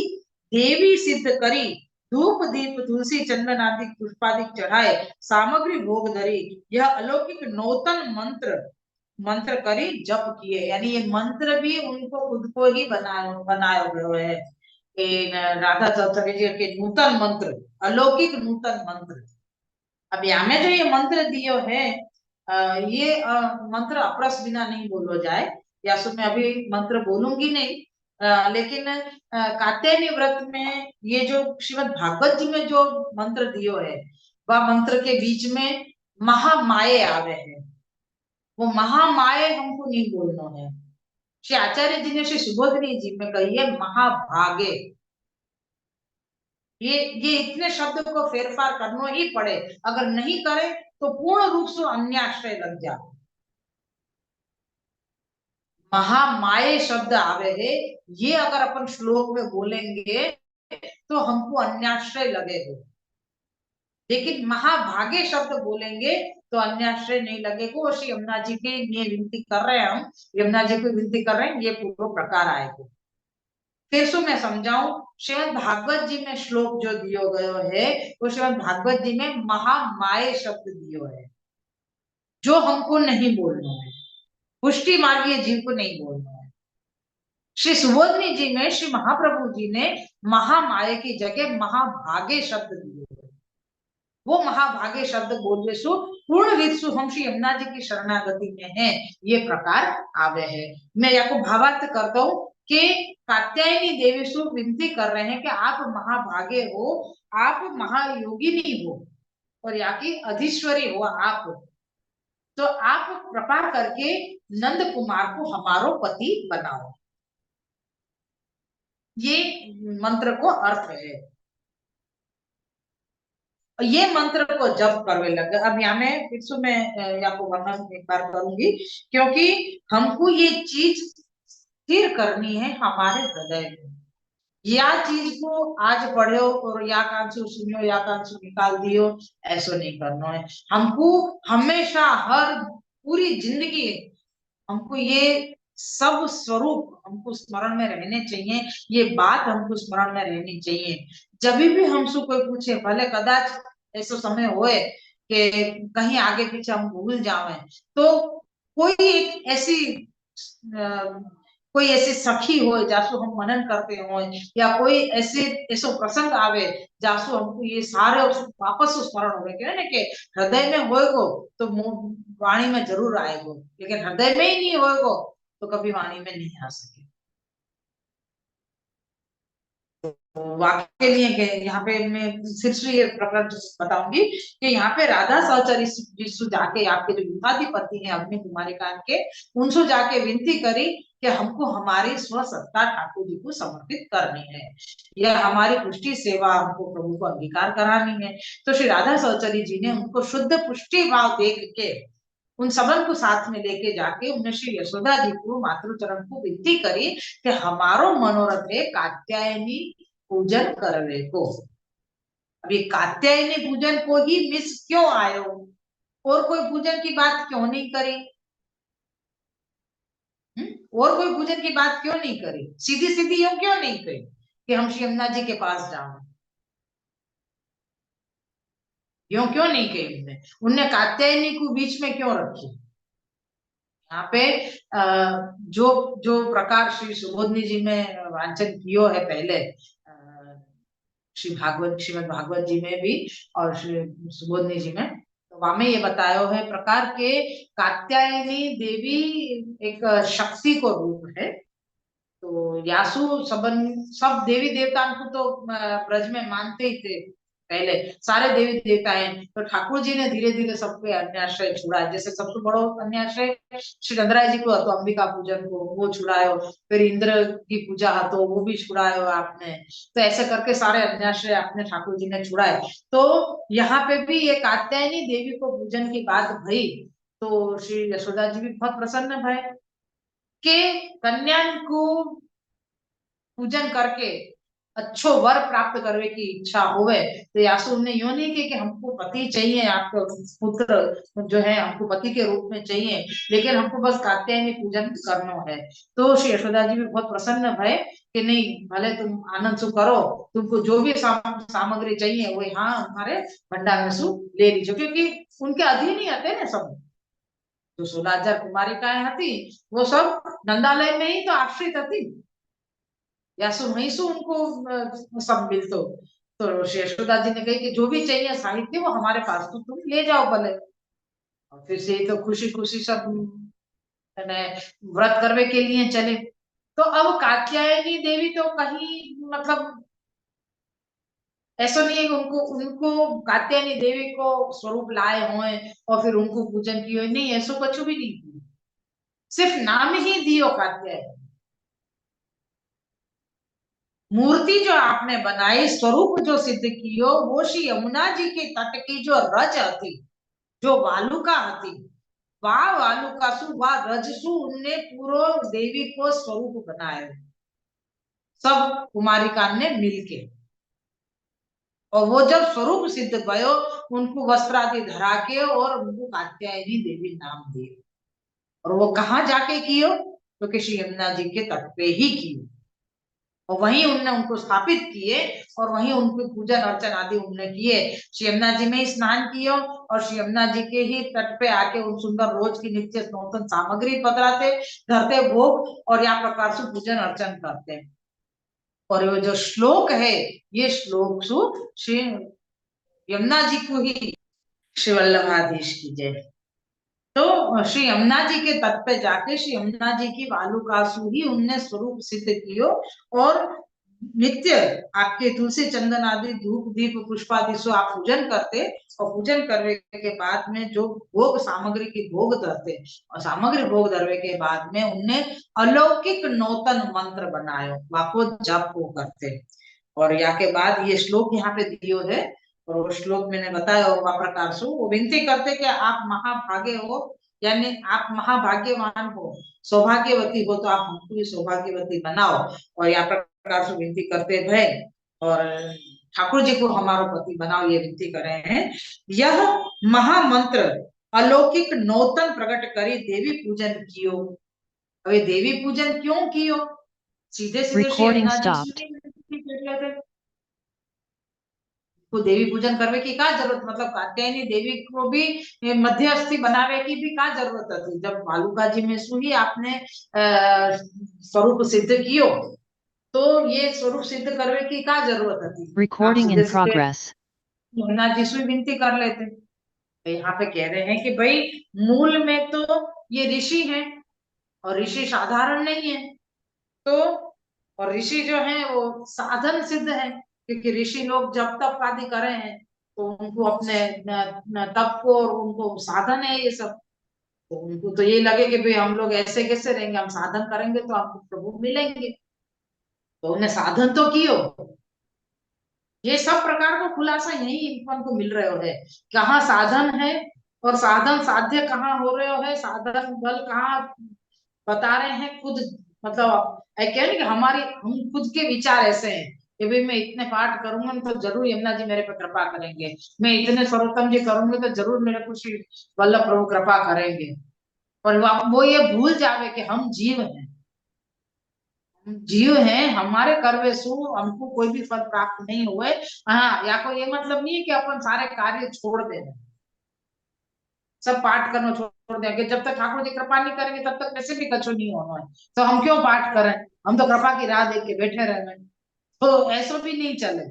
देवी सिद्ध करी, धूप दीप तुलसी चंदन आदि पुष्पादिक चढ़ाए, सामग्री भोग धरी, यह अलौकिक नूतन मंत्र मंत्र करी जप किए, यानी ये मंत्र भी उनको खुद को ही बनाया हुए है। राधा चौधरी जी के नूतन मंत्र, अलौकिक नूतन मंत्र। अब यहाँ में जो ये मंत्र दियो है, ये मंत्र अपरस बिना नहीं बोलो जाए, या सो मैं अभी मंत्र बोलूंगी नहीं, लेकिन कात्यायनी व्रत में ये जो श्रीमद भागवत जी में जो मंत्र दियो है, वह मंत्र के बीच में महामाये आवे है, वो महामाये हमको नहीं बोलना है। श्री आचार्य जी ने श्री सुबोधनी जी में कही है महाभागे, ये इतने शब्द को फेरफार करना ही पड़े, अगर नहीं करे तो पूर्ण रूप से अन्याश्रय लग जाए। महामाये शब्द आवे है, ये अगर अपन श्लोक में बोलेंगे तो हमको अन्याश्रय लगेगा, लेकिन महाभागे शब्द बोलेंगे तो अन्याश्रय नहीं लगेगा। और श्री यमुना जी के ये विनती कर रहे हैं, हम यमुना जी को विनती कर रहे हैं, ये पूर्व प्रकार आएगा। फिर से मैं समझाऊं, श्रीमद भागवत जी में श्लोक जो दियो गयो है, वो श्रीमद भागवत जी में महामाये शब्द दियो है, जो हमको नहीं बोलना है, पुष्टि मार्गीय जीव को नहीं बोलना है। श्री सुबोधनी जी में श्री महाप्रभु जी ने महामाये की जगह महाभागे शब्द दिए, वो महाभागे शब्द बोलवे सु पूर्ण रीत सु हम श्री यमुना जी की शरणागति में है, ये प्रकार आवे है। मैं आपको भावार्थ करता हूँ, कि कात्यायनी देवी सु विनती कर रहे हैं कि आप महाभागे हो, आप महायोगिनी हो और यहाँ की अधीश्वरी हो आप, तो आप कृपा करके नंद कुमार को हमारो पति बनाओ। ये मंत्र को अर्थ है। ये मंत्र को जप करने लगे। अब यहाँ में फिर से मैं आपको वर्णन एक बार करूंगी, क्योंकि हमको ये चीज स्थिर करनी है हमारे हृदय में। या चीज को आज पढ़ो और या कान से सुनो या कान से निकाल दियो, ऐसा नहीं करना है। हमको हमेशा हर पूरी जिंदगी हमको ये सब स्वरूप हमको स्मरण में रहने चाहिए, ये बात हमको स्मरण में रहनी चाहिए। जब भी हमसे कोई पूछे, भले कदाच ऐसा समय होए कि कहीं आगे पीछे हम भूल जावे, तो कोई एक ऐसी कोई ऐसी सखी हो जासु हम मनन करते हो, या कोई ऐसे ऐसो प्रसंग आवे जासु हमको ये सारे वापस स्मरण हो गए ना कि हृदय में होएगो तो वाणी में जरूर आएगो, लेकिन हृदय में ही नहीं होएगो तो कभी वाणी में नहीं आ सके। वाक्य के लिए यहाँ पे मैं फिर से ये प्रकरण बताऊंगी कि यहाँ पे राधा सहचरी जिसु जाके आपके जो युद्धाधिपति हैं अग्नि कुमारी कान के, उनसे जाके विनती करी कि हमको हमारी स्वसत्ता ठाकुर जी को समर्पित करनी है, यह हमारी पुष्टि सेवा हमको प्रभु को अंगीकार करानी है। तो श्री राधा सहचरी जी ने उनको शुद्ध पुष्टि भाव देख के उन सबन को साथ में लेके जाके उन्हें श्री यशोदा जी को मातृचरण को विनती करी कि हमारो मनोरथ है कात्यायनी पूजन करने को। अभी कात्यायनी पूजन को ही मिस क्यों आयो, और कोई पूजन की बात क्यों नहीं करी? और कोई पूजन की बात क्यों नहीं करी? सीधी सीधी यूं क्यों नहीं करी कि हम श्री यमुना जी के पास जाओ? यूं क्यों नहीं कही उनने? उनने कात्यायनी को बीच में क्यों रखी? यहाँ पे जो जो प्रकार श्री सुबोधनी जी में वांचन कियो है पहले, श्री भागवत श्रीमद भागवत जी में भी और श्री सुबोधनी जी में, तो वहां में ये बताया है प्रकार के कात्यायनी देवी एक शक्ति को रूप है। तो यासु सबन सब देवी देवता को तो ब्रज में मानते ही थे पहले, सारे देवी देवता हैं। तो ठाकुर जी ने धीरे धीरे सबके अन्याश्रय छुड़ा, जैसे सबसे बड़ो अन्याश्रय श्री गंगराज जी को तो अंबिका पूजन को वो छुड़ायो, फिर इंद्र की पूजा तो वो भी छुड़ायो आपने, तो ऐसे करके सारे अन्याश्रय आपने ठाकुर जी ने छुड़ाए। तो यहाँ पे भी ये कात्यायनी देवी को पूजन की बात भई, तो श्री यशोदा जी भी बहुत प्रसन्न भय के कन्या को पूजन करके अच्छो वर प्राप्त करने की इच्छा होवे। तो यासु ने यूं नहीं कि हमको पति चाहिए, आपको पुत्र जो है हमको पति के रूप में चाहिए, लेकिन हमको बस कात्यायनी पूजन करना है। तो श्री यशोदा जी भी बहुत प्रसन्न भय कि नहीं, भले तुम आनंद सु करो, तुमको जो भी सामग्री चाहिए वो यहाँ हमारे भंडार में सु ले लीजिए, क्योंकि उनके अधीन ही आते ना सब। जो 16,000 कुमारिकाएं थी वो सब नंदालय में ही तो आश्रित थी, या सो वहीं से उनको सब मिलतो। तो यशोदा जी ने कही कि जो भी चाहिए साहित्य वो हमारे पास, तो तुम ले जाओ भले। और फिर से तो खुशी खुशी सब व्रत करने के लिए चले। तो अब कात्यायनी देवी तो कहीं मतलब ऐसा नहीं है कि उनको उनको कात्यायनी देवी को स्वरूप लाए हुए और फिर उनको पूजन किए, नहीं ऐसा कुछ भी नहीं किया, सिर्फ नाम ही दियो कात्यायनी। मूर्ति जो आपने बनाई, स्वरूप जो सिद्ध कियो, वो श्री यमुना जी के तट की जो रज थी, जो वालुका थी, वाह वालुका सु वाह रजसु, उनने पूरो देवी को स्वरूप बनाया, सब कुमारिका ने मिलके। और वो जब स्वरूप सिद्ध भयो, उनको वस्त्रादि धरा के और उनको कात्यायनी देवी नाम दिए। और वो कहाँ जाके कियो? तो श्री यमुना जी के तट पे ही कियो, और वहीं उनने उनको स्थापित किए और वहीं उनके पूजन अर्चन आदि उनने किए। श्री यमुना जी में ही स्नान किया और श्री यमुना जी के ही तट पे आके उन सुंदर रोज की नित्य नूतन सामग्री पधराते, धरते भोग और या प्रकार से पूजन अर्चन करते। और ये जो श्लोक है, ये श्लोक सु श्री यमुना जी को ही श्री वल्लभाधीश की जय। तो श्री यमुना जी के तट पे जाके श्री यमुना जी की वालुकासु ही उनने स्वरूप सिद्ध कियो। और नित्य आपके तुलसी चंदन आदि धूप दीप पुष्पादि से आप पूजन करते, और पूजन करने के बाद में जो भोग सामग्री की भोग धरते, और सामग्री भोग धरने के बाद में उनने अलौकिक नूतन मंत्र बनायो, वाको जप को करते। और या के बाद ये श्लोक यहाँ पे दियो है, और वो श्लोक मैंने बताया होगा प्रकार से, वो विनती करते कि आप महाभागे हो, यानी आप महाभाग्यवान हो, सौभाग्यवती हो, तो आप हमको भी सौभाग्यवती बनाओ। और या प्रकार से विनती करते भय, और ठाकुर जी को हमारा पति बनाओ, ये विनती कर रहे हैं। यह महामंत्र अलौकिक नौतन प्रकट करी देवी पूजन कियो। अरे देवी पूजन क्यों कियो? सीधे सीधे श्री Recording यमुना जी stopped. को देवी पूजन करने की क्या जरूरत, मतलब कात्यायनी देवी को भी मध्यस्थी बनावे की भी क्या जरूरत थी? जब भालुका जी में सुही आपने स्वरूप सिद्ध कियो, तो ये स्वरूप सिद्ध करने की क्या जरूरत थी? आप Recording सीधे in सीधे progress. यमुना जी से विनती कर लेते। तो यहाँ पे कह रहे हैं कि भाई मूल में तो ये ऋषि हैं, और ऋषि साधारण नहीं है। तो और ऋषि जो है वो साधन सिद्ध है, क्योंकि ऋषि लोग जब तप आदि करे हैं तो उनको अपने तप को, और उनको साधन है ये सब। तो उनको तो ये लगे कि भाई हम लोग ऐसे कैसे रहेंगे, हम साधन करेंगे तो हमको प्रभु मिलेंगे। तो उन्हें साधन तो कियो। ये सब प्रकार का खुलासा यही इंसान को मिल रहे है, कहाँ साधन है और साधन साध्य कहाँ हो रहे है, साधन बल कहाँ बता रहे हैं खुद। मतलब कह रहे कि हमारी हम खुद के विचार ऐसे हैं कि भाई मैं इतने पाठ करूंगा तो जरूर यमुना जी मेरे पे कृपा करेंगे, मैं इतने सर्वोत्तम जी करूंगी तो जरूर मेरे को श्री वल्लभ प्रभु कृपा करेंगे। और वो ये भूल जावे कि हम जीव हैं, जीव हैं, हमारे कर्वे सु हमको कोई भी फल प्राप्त नहीं हुए। हाँ, या कोई ये मतलब नहीं है कि अपन सारे कार्य छोड़ दें, सब पाठ करना छोड़ देंगे, जब तक ठाकुर जी कृपा नहीं करेंगे तब तक वैसे भी कछु नहीं होना है, तो हम क्यों पाठ करें? हम तो कृपा की राह देख के बैठे रहे। तो ऐसा भी नहीं चले,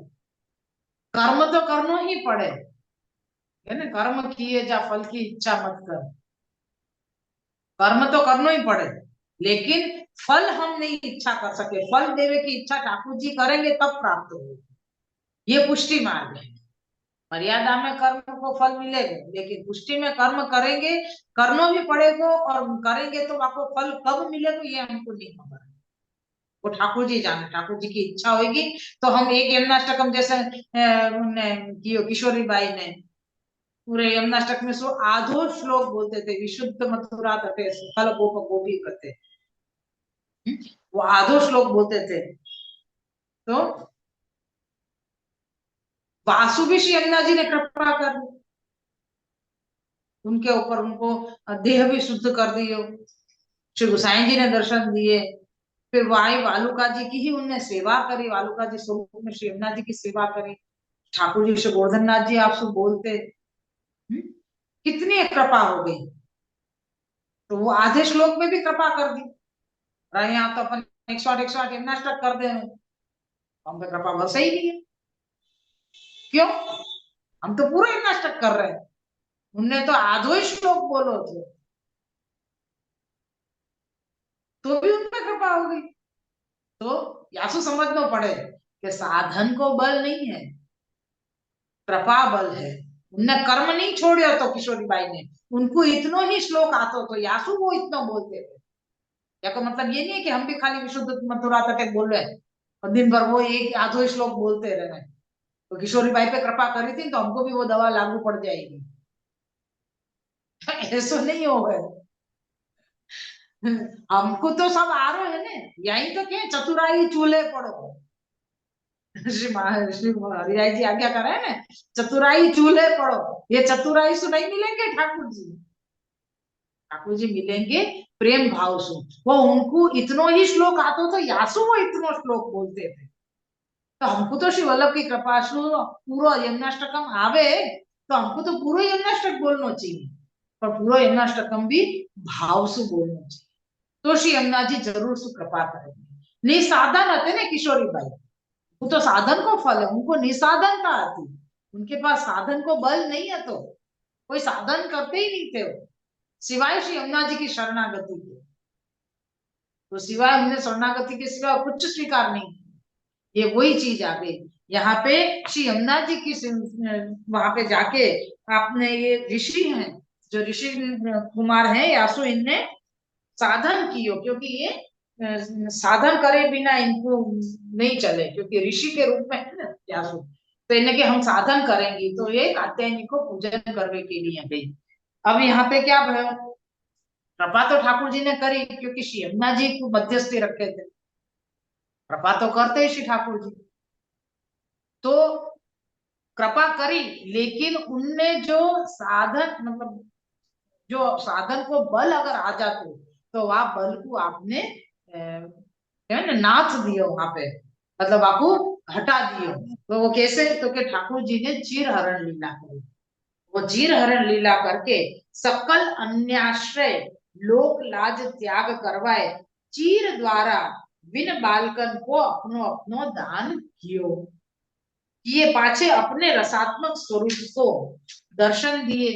कर्म तो करना ही पड़े, है ना? कर्म किए जा फल की इच्छा मत कर, कर्म तो करना ही पड़े, लेकिन फल हम नहीं इच्छा कर सके, फल देवे की इच्छा ठाकुर जी करेंगे तब प्राप्त होगी। ये पुष्टि मार्ग है। मर्यादा में कर्म को फल मिलेगा, लेकिन पुष्टि में कर्म करेंगे, करना भी पड़ेगा, और करेंगे तो आपको फल कब मिलेगा ये हमको नहीं खबर, वो ठाकुर जी जाने, ठाकुर जी की इच्छा होगी। तो हम एक यमुनाष्टकम जैसे किशोरी बाई ने पूरे यमुनाष्टक में सो आधो श्लोक बोलते थे, विशुद्ध मथुरा तटे फल गोप गोपी करते, वो आधो श्लोक बोलते थे। तो वासु भी श्री यमुना जी ने कृपा कर दी उनके ऊपर, उनको देह भी शुद्ध कर दियो, श्री गोसाई जी ने दर्शन दिए। फिर वाई वालुका जी की ही उनने सेवा करी, वालुका जी स्वरूप में श्री यमुना जी की सेवा करी। ठाकुर जी श्री गोवर्धन नाथ जी आपसे बोलते, कितनी कृपा हो गई। तो वो आधे श्लोक में भी कृपा कर दी, और यहाँ तो अपन 108 यमुनाष्टक कर दे, हम तो कृपा बस ही नहीं है। क्यों? हम तो पूरा यमुनाष्टक कर रहे हैं, उनने तो आधो ही श्लोक बोलो थे, तो भी उन पर कृपा हो गई। तो यासु समझना पड़े कि साधन को बल नहीं है, कृपा बल है। उनने कर्म नहीं छोड़े तो किशोरी बाई ने, उनको इतना ही श्लोक आता तो यासु वो इतना बोलते थे। या तो मतलब ये नहीं है कि हम भी खाली विशुद्ध मथुरा तक बोल रहे हैं और दिन भर वो एक आधो श्लोक बोलते रहे। तो किशोरी बाई पे कृपा करी थी तो हमको भी वो दवा लागू पड़ जाएगी, ऐसा नहीं होगा। हमको तो सब आ रहे है ना, यही तो क्या चतुराई चूल्हे पड़ो, श्री हरिराय जी आज्ञा कर रहे हैं ना, चतुराई चूल्हे पड़ो। ये चतुराई से नहीं मिलेंगे ठाकुर जी, ठाकुर जी मिलेंगे प्रेम भाव से। वो उनको इतनो ही श्लोक आतो तो यासु वो इतनो श्लोक बोलते थे। तो हमको तो श्री वल्लभ की कृपा से पूरा यमुनाष्टकम आवे, तो हमको तो पूरा यमुनाष्टक बोलना चाहिए, पर पूरा यमुनाष्टकम भी भाव से बोलना चाहिए, तो श्री यमुना जी जरूर से कृपा करेंगे। निसाधन आते ना किशोरी बाई, वो तो साधन को फल है, उनको निसाधन का आती, उनके पास साधन को बल नहीं है, तो कोई साधन करते ही नहीं थे वो, सिवाय श्री यमुना जी की शरणागति के। तो सिवाय हमने शरणागति के सिवा कुछ स्वीकार नहीं, ये वही चीज आ गई। यहाँ पे श्री यमुना जी की वहां पे जाके आपने ये ऋषि हैं, जो ऋषि कुमार हैं यासु, इनने साधन कियो, क्योंकि ये साधन करे बिना इनको नहीं चले, क्योंकि ऋषि के रूप में है ना यासु। तो इन्हें कि हम साधन करेंगे, तो ये कात्यायनी को पूजन करने के लिए गई। अब यहाँ पे क्या भयो, कृपा तो ठाकुर जी ने करी, क्योंकि श्री यमुना जी को मध्यस्थी रखे थे, कृपा तो करते ही श्री ठाकुर जी। तो कृपा करी, लेकिन उनने जो साधन, मतलब जो साधन को बल अगर आ जाते, तो वह बल को आपने नाथ दियो वहां पे, मतलब आपको हटा दियो। तो वो कैसे, तो के ठाकुर जी ने चीर हरण लीला करी। वो चीर हरण लीला करके सकल अन्याश्रय लोक लाज त्याग करवाए, चीर द्वारा बिन बालकन को अपनो अपनो दान कियो। ये पाछे अपने रसात्मक स्वरूप को दर्शन दिए।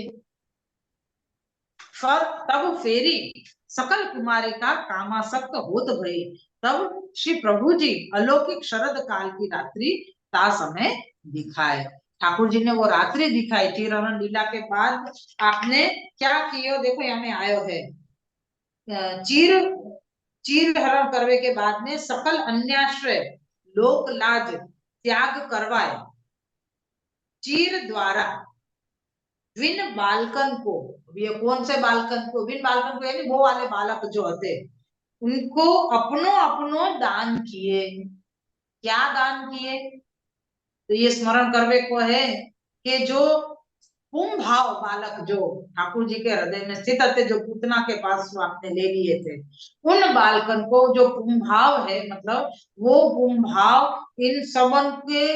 पर तब फेरी सकल कुमारी का कामासक्त होत भई। तब श्री प्रभु जी अलौकिक शरद काल की रात्रि ता समय दिखाए। ठाकुर जी ने वो रात्रि दिखाई चीरहरण लीला के बाद। आपने क्या कियो, देखो यहाँ में आयो है, चीर चीर हरण करवे के बाद में सकल अन्याश्रय लोक लाज त्याग करवाए, चीर द्वारा विन बालकन को, ये कौन से बालकन को, विन बालकन को यानी वो वाले बालक जो होते, उनको अपनो अपनो दान किए। क्या दान किए, तो ये स्मरण करवे को है कि जो पुम भाव बालक जो ठाकुर जी के हृदय में स्थित थे, जो पूतना के पास आपने ले लिए थे, उन बालकन को जो पुम भाव है, मतलब वो पुम भाव इन सबन के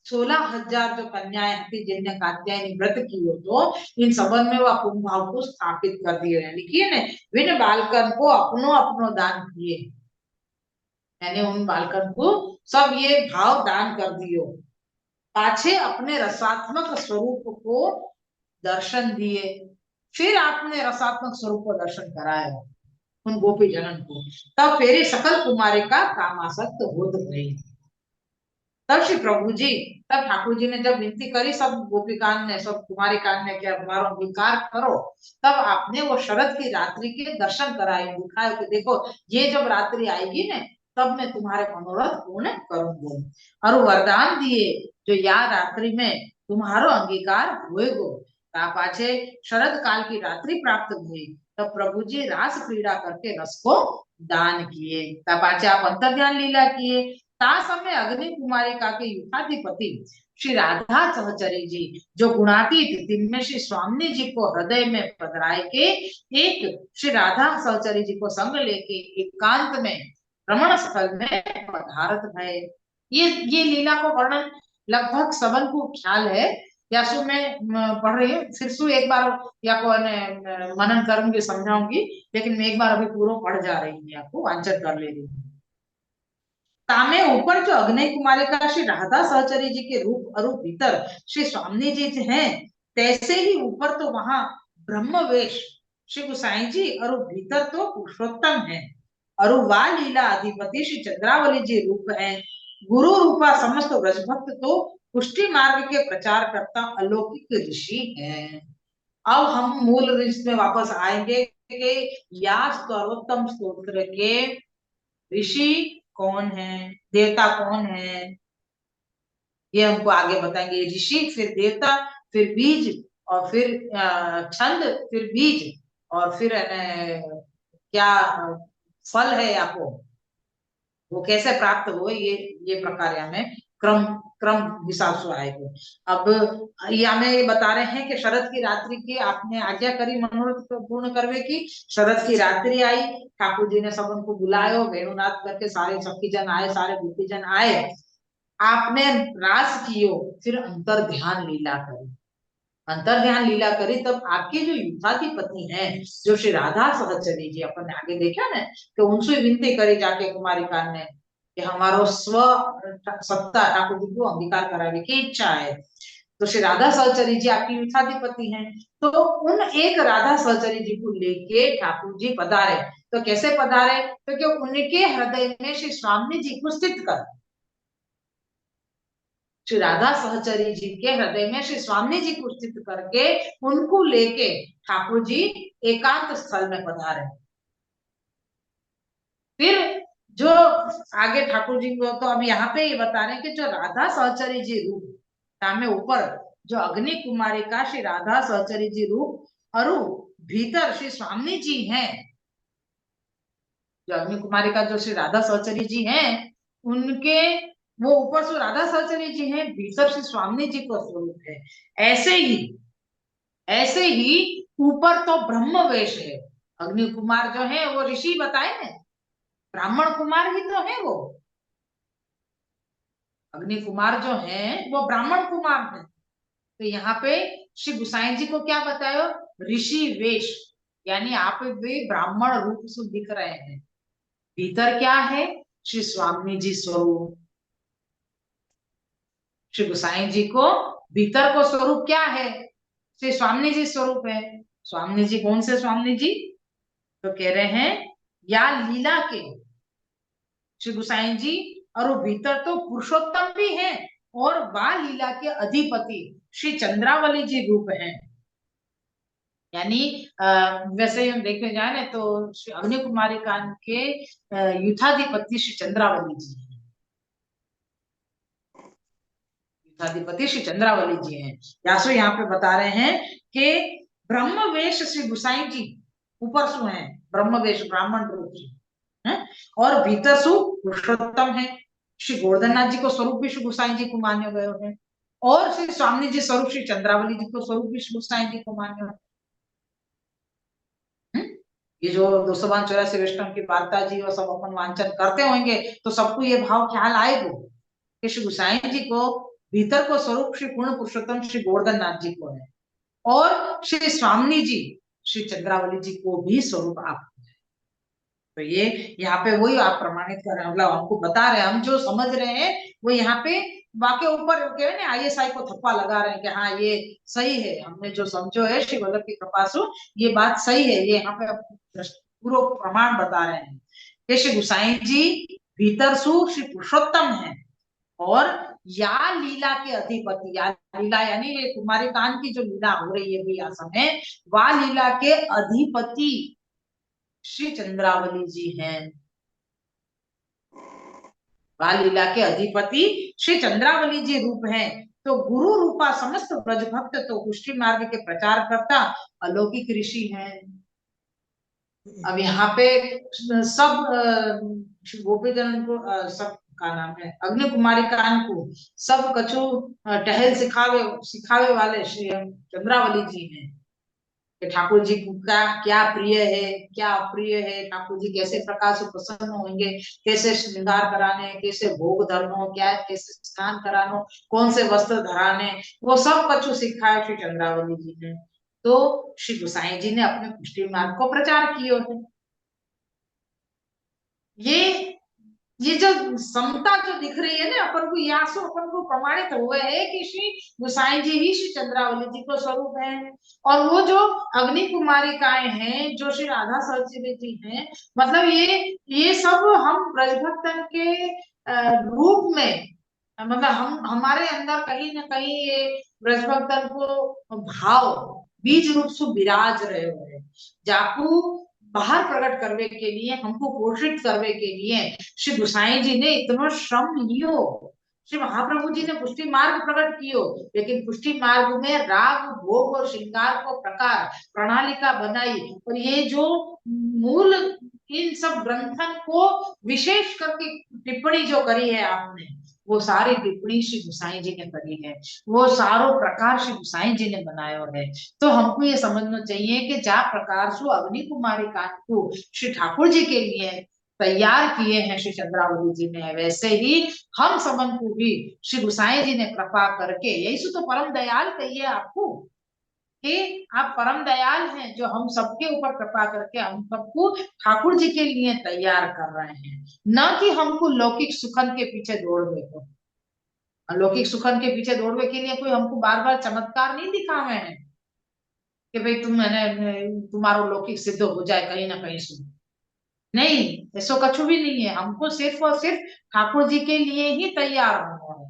16,000 जो कन्याएं थी जिनने कात्यायनी व्रत कियो, तो इन सबन में वह पुम भाव को स्थापित कर दिए। लिखिए ने विन बालकन को अपनो अपनो दान किए, यानी उन बालकन को सब ये भाव दान कर दियो। पाछे अपने रसात्मक स्वरूप को दर्शन दिए, फिर आपने रसात्मक स्वरूप को दर्शन कराया उन गोपी जनन को। तब फेरी सकल कुमारी का कामासक्त होत गई। तब श्री प्रभु जी, तब ठाकुर जी ने जब विनती करी सब गोपिकान ने, सब कुमारिकान ने, क्या हमारा विकार करो, तब आपने वो शरद की रात्रि के दर्शन कराए, दिखाए कि देखो ये जब रात्रि आएगी ना, तब मैं तुम्हारे मनोरथ पूर्ण करूंगा, और वरदान दिए जो या रात्रि में तुम्हारो अंगीकार होएगो। पाछे शरद काल की रात्रि प्राप्त हुई, तब प्रभु जी रास क्रीड़ा करके रस को दान किए। पाछे आप अंतर ध्यान लीला किए। ता समय अग्नि कुमारिका के युगाधिपति श्री राधा सहचरी जी जो गुणातीत, जिनमें श्री स्वामी जी को हृदय में पधराए के एक श्री राधा सहचरी जी को संग लेके एकांत में भ्रमण स्थल में पधारत भय। ये लीला को वर्णन लगभग सबन को ख्याल है, या सु मैं पढ़ रही हूँ, फिर सु एक बार या को मनन करूंगी, समझाऊंगी, लेकिन मैं एक बार अभी पूरा पढ़ जा रही हूँ, आपको वांचन कर ले रही हूँ। तामे ऊपर जो अग्नि कुमारी का श्री राधा सहचरी जी के रूप अरूप भीतर श्री स्वामी जी हैं, तैसे ही ऊपर तो वहां ब्रह्मवेश श्री गुसाई जी और भीतर तो पुरुषोत्तम है। और वा लीला अधिपति श्री चंद्रावली जी रूप है। गुरु रूपा समस्त ब्रजभक्त तो पुष्टि मार्ग के प्रचार करता अलौकिक ऋषि है। अब हम मूल इसमें वापस आएंगे कि या सर्वोत्तम स्तोत्र के ऋषि कौन है, देवता कौन है, ये हमको आगे बताएंगे। ऋषि, फिर देवता, फिर बीज, और फिर छंद, फिर बीज, और फिर क्या फल है आपको, वो कैसे प्राप्त हो, ये प्रकार हमें क्रम क्रम हिसाब से आएगा। अब ये हमें ये बता रहे हैं कि शरद की रात्रि की आपने आज्ञा करी मनोरथ को पूर्ण करवे की। शरद की रात्रि आई, ठाकुर जी ने सब उनको बुलायो, वेणुनाथ करके सारे सखी जन आए, सारे गोपी जन आए, आपने रास कियो, फिर अंतर ध्यान लीला करी। अंतर ध्यान लीला करी तब आपके जो युद्धाधिपति हैं, जो श्री राधा सहचरी जी, अपन ने आगे देखा ना, तो उनसे विनती करी जाके कुमारिका ने कि हमारो स्व सत्ता ठाकुर जी को अंगीकार कराने की इच्छा है। तो श्री राधा सहचरी जी आपकी युथाधिपति हैं। तो उन एक राधा सहचरी जी को लेके ठाकुर जी पधारे। तो कैसे पधारे? तो कि उनके हृदय में श्री स्वामी जी को स्थित कर, श्री राधा सहचरी जी के हृदय में श्री स्वामी जी को स्थित करके उनको लेके ठाकुर जी एकांत स्थल में पधारे। फिर जो आगे ठाकुर जी को तो अब यहाँ पे ये बता रहे हैं कि जो राधा सहचरी जी रूप सामने ऊपर जो अग्नि कुमारी का श्री राधा सहचरी जी रूप और भीतर श्री स्वामी जी हैं, जो अग्नि कुमारी का जो श्री राधा सहचरी जी हैं उनके वो ऊपर से राधा सहचरी जी हैं, भीतर श्री स्वामी जी को स्वरूप है। ऐसे ही ऊपर तो ब्रह्म वेश है। अग्नि कुमार जो है वो ऋषि बताए हैं, ब्राह्मण कुमार ही तो है वो। अग्नि कुमार जो है वो ब्राह्मण कुमार है। तो यहाँ पे श्री गुसाई जी को क्या बताया? ऋषि वेश, यानी आप भी ब्राह्मण रूप से दिख रहे हैं। भीतर क्या है? श्री स्वामी जी स्वरूप। श्री गुसाई जी को भीतर को स्वरूप क्या है? श्री स्वामी जी स्वरूप है। स्वामी जी कौन से स्वामी जी? तो कह रहे हैं या लीला के श्री गुसाई जी, और वो भीतर तो पुरुषोत्तम भी है और वा लीला के अधिपति श्री चंद्रावली जी रूप हैं। यानी वैसे हम देखे जाए ना तो श्री अग्नि कुमारी कांड के युद्धाधिपति श्री चंद्रावली जी हैं। युद्धाधिपति श्री चंद्रावली जी हैं। यासो यहाँ पे बता रहे हैं कि ब्रह्मवेश श्री गुसाई जी ऊपर सु हैं, ब्रह्मवेश ब्राह्मण रूप जी है, और भीतर सु पुरुषोत्तम है। श्री गोवर्धननाथ जी को स्वरूप भी श्री गुसाई जी को मान्य गए हैं, और श्री स्वामी जी स्वरूप श्री चंद्रावली जी को स्वरूप भी श्री गुसाई जी को मान्य है। ये जो 252 वैष्णव की वार्ता जी और सब अपन वांचन करते होंगे तो सबको ये भाव ख्याल आएगा कि श्री गुसाई जी को भीतर को स्वरूप श्री पूर्ण पुरुषोत्तम श्री गोवर्धन नाथ जी को है, और श्री स्वामी जी श्री चंद्रावली जी को भी स्वरूप आप। तो ये यहाँ पे वही आप प्रमाणित कर रहे हैं, मतलब हमको बता रहे हैं, हम जो समझ रहे हैं वो यहाँ पे वाक्य ऊपर कह रहे हैं ISI को थप्पा लगा रहे हैं कि हाँ ये सही है, हमने जो समझो है श्री वल्लभ की कृपा से ये बात सही है। ये यहाँ पे पूरा प्रमाण बता रहे हैं कि श्री गुसाई जी भीतर सु श्री पुरुषोत्तम है, और या लीला के अधिपति, या लीला यानी ये कुमारी कांड की जो लीला हो रही है भैया समय, वा लीला के अधिपति श्री चंद्रावली जी हैं। बाल लीला के अधिपति श्री चंद्रावली जी रूप हैं। तो गुरु रूपा समस्त ब्रज भक्त तो पुष्टि मार्ग के प्रचार करता अलौकिक ऋषि हैं। अब यहाँ पे सब गोपीजन को सब का नाम है अग्नि कुमारी कान को सब कछु टहल सिखावे वाले श्री चंद्रावली जी हैं कि ठाकुर जी का क्या प्रिय है क्या अप्रिय है, ठाकुर जी कैसे प्रकार से प्रसन्न होंगे, कैसे श्रृंगार कराने, कैसे भोग धर्मो, क्या कैसे स्नान करानो, कौन से वस्त्र धराने, वो सब कछु सिखाए श्री चंद्रावली जी ने। तो श्री गुसाई जी ने अपने पुष्टि मार्ग को प्रचार किया है। ये ये जो समता जो दिख रही है ना अपन को, यहाँ से अपन को प्रमाणित हुआ है कि श्री गुसाई जी ही श्री चंद्रावली जी को स्वरूप है, और वो जो अग्नि कुमारिकाएं हैं जो श्री राधा सहचरी जी हैं, मतलब ये सब हम ब्रजभक्तन के रूप में, मतलब हम हमारे अंदर कहीं ना कहीं ये ब्रजभक्तन को भाव बीज रूप से विराज रहे हुए हैं, जाकू बाहर प्रकट करने के लिए, हमको पोषित करने के लिए श्री गुसाई जी ने इतना श्रम लियो। श्री महाप्रभु जी ने पुष्टि मार्ग प्रकट कियो, लेकिन पुष्टि मार्ग में राग भोग और श्रृंगार को प्रकार प्रणालिका बनाई, और ये जो मूल इन सब ग्रंथन को विशेष करके टिप्पणी जो करी है आपने, वो सारी टिप्पणी श्री गुसाई जी ने करी है, वो सारो प्रकार श्री गुसाई जी ने बनाया है। तो हमको ये समझना चाहिए कि जा प्रकार से अग्नि कुमारी कांड को श्री ठाकुर जी के लिए तैयार किए हैं श्री चंद्रावली जी ने, वैसे ही हम सबन को भी श्री गुसाई जी ने कृपा करके, यही तो परम दयाल कहिए आपको कि आप परम दयाल हैं जो हम सबके ऊपर कृपा करके हम सबको ठाकुर जी के लिए तैयार कर रहे हैं, न कि हमको लौकिक सुखन के पीछे दौड़ देखो। अलौकिक सुखन के पीछे दौड़ने के लिए कोई हमको बार बार चमत्कार नहीं दिखावे हैं कि भाई तुम मैंने तुम्हारो लौकिक सिद्ध हो जाए कहीं ना कहीं से। नहीं, ऐसा कुछ भी नहीं है, हमको सिर्फ और सिर्फ ठाकुर जी के लिए ही तैयार होना है।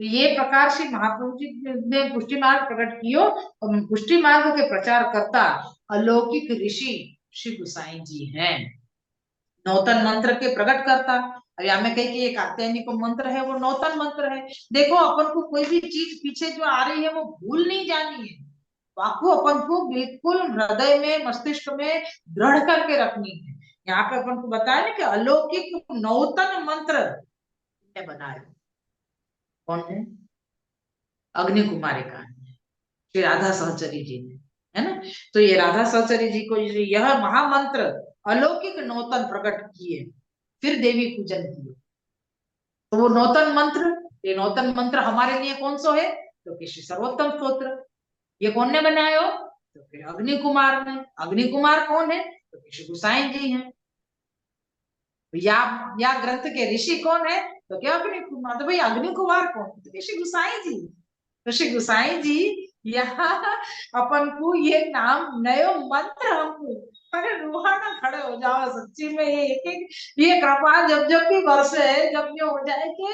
तो ये प्रकार से महाप्रभु जी ने पुष्टि मार्ग प्रकट कियो, और पुष्टि मार्ग के प्रचार करता अलौकिक ऋषि श्री गुसाई जी हैं। नौतन मंत्र के प्रकट करता, अब यहाँ में कही कि एक कात्यायनी को मंत्र है, वो नौतन मंत्र है। देखो अपन को कोई भी चीज पीछे जो आ रही है वो भूल नहीं जानी है, वाकु अपन को बिल्कुल हृदय में मस्तिष्क में दृढ़ करके रखनी है। यहाँ पे अपन को बताया ना कि अलौकिक नौतन मंत्र बनाए, कौन है? अग्नि कुमारी का श्री राधा सहचरी जी ने, है ना। तो ये राधा सहचरी जी को यह महामंत्र अलौकिक नौतन प्रकट किए, फिर देवी पूजन किए। तो वो नौतन मंत्र, ये नौतन मंत्र हमारे लिए कौन सा है? तो कि श्री सर्वोत्तम स्तोत्र। ये कौन ने बनाया हो? तो फिर अग्नि कुमार ने। अग्नि कुमार कौन है? तो कि श्री गुसाई जी हैं। या ग्रंथ के ऋषि कौन है? तो क्या अग्नि कुमार। तो भाई अग्नि कुमार कौन? तो श्री गुसाई जी। तो श्री गुसाई जी यहाँ अपन को ये नाम नयो मंत्र हमको, अरे रूहाना खड़े हो जाओ सच्ची में। ये एक एक ये कृपा जब जब भी बरसे, जब ये हो जाए कि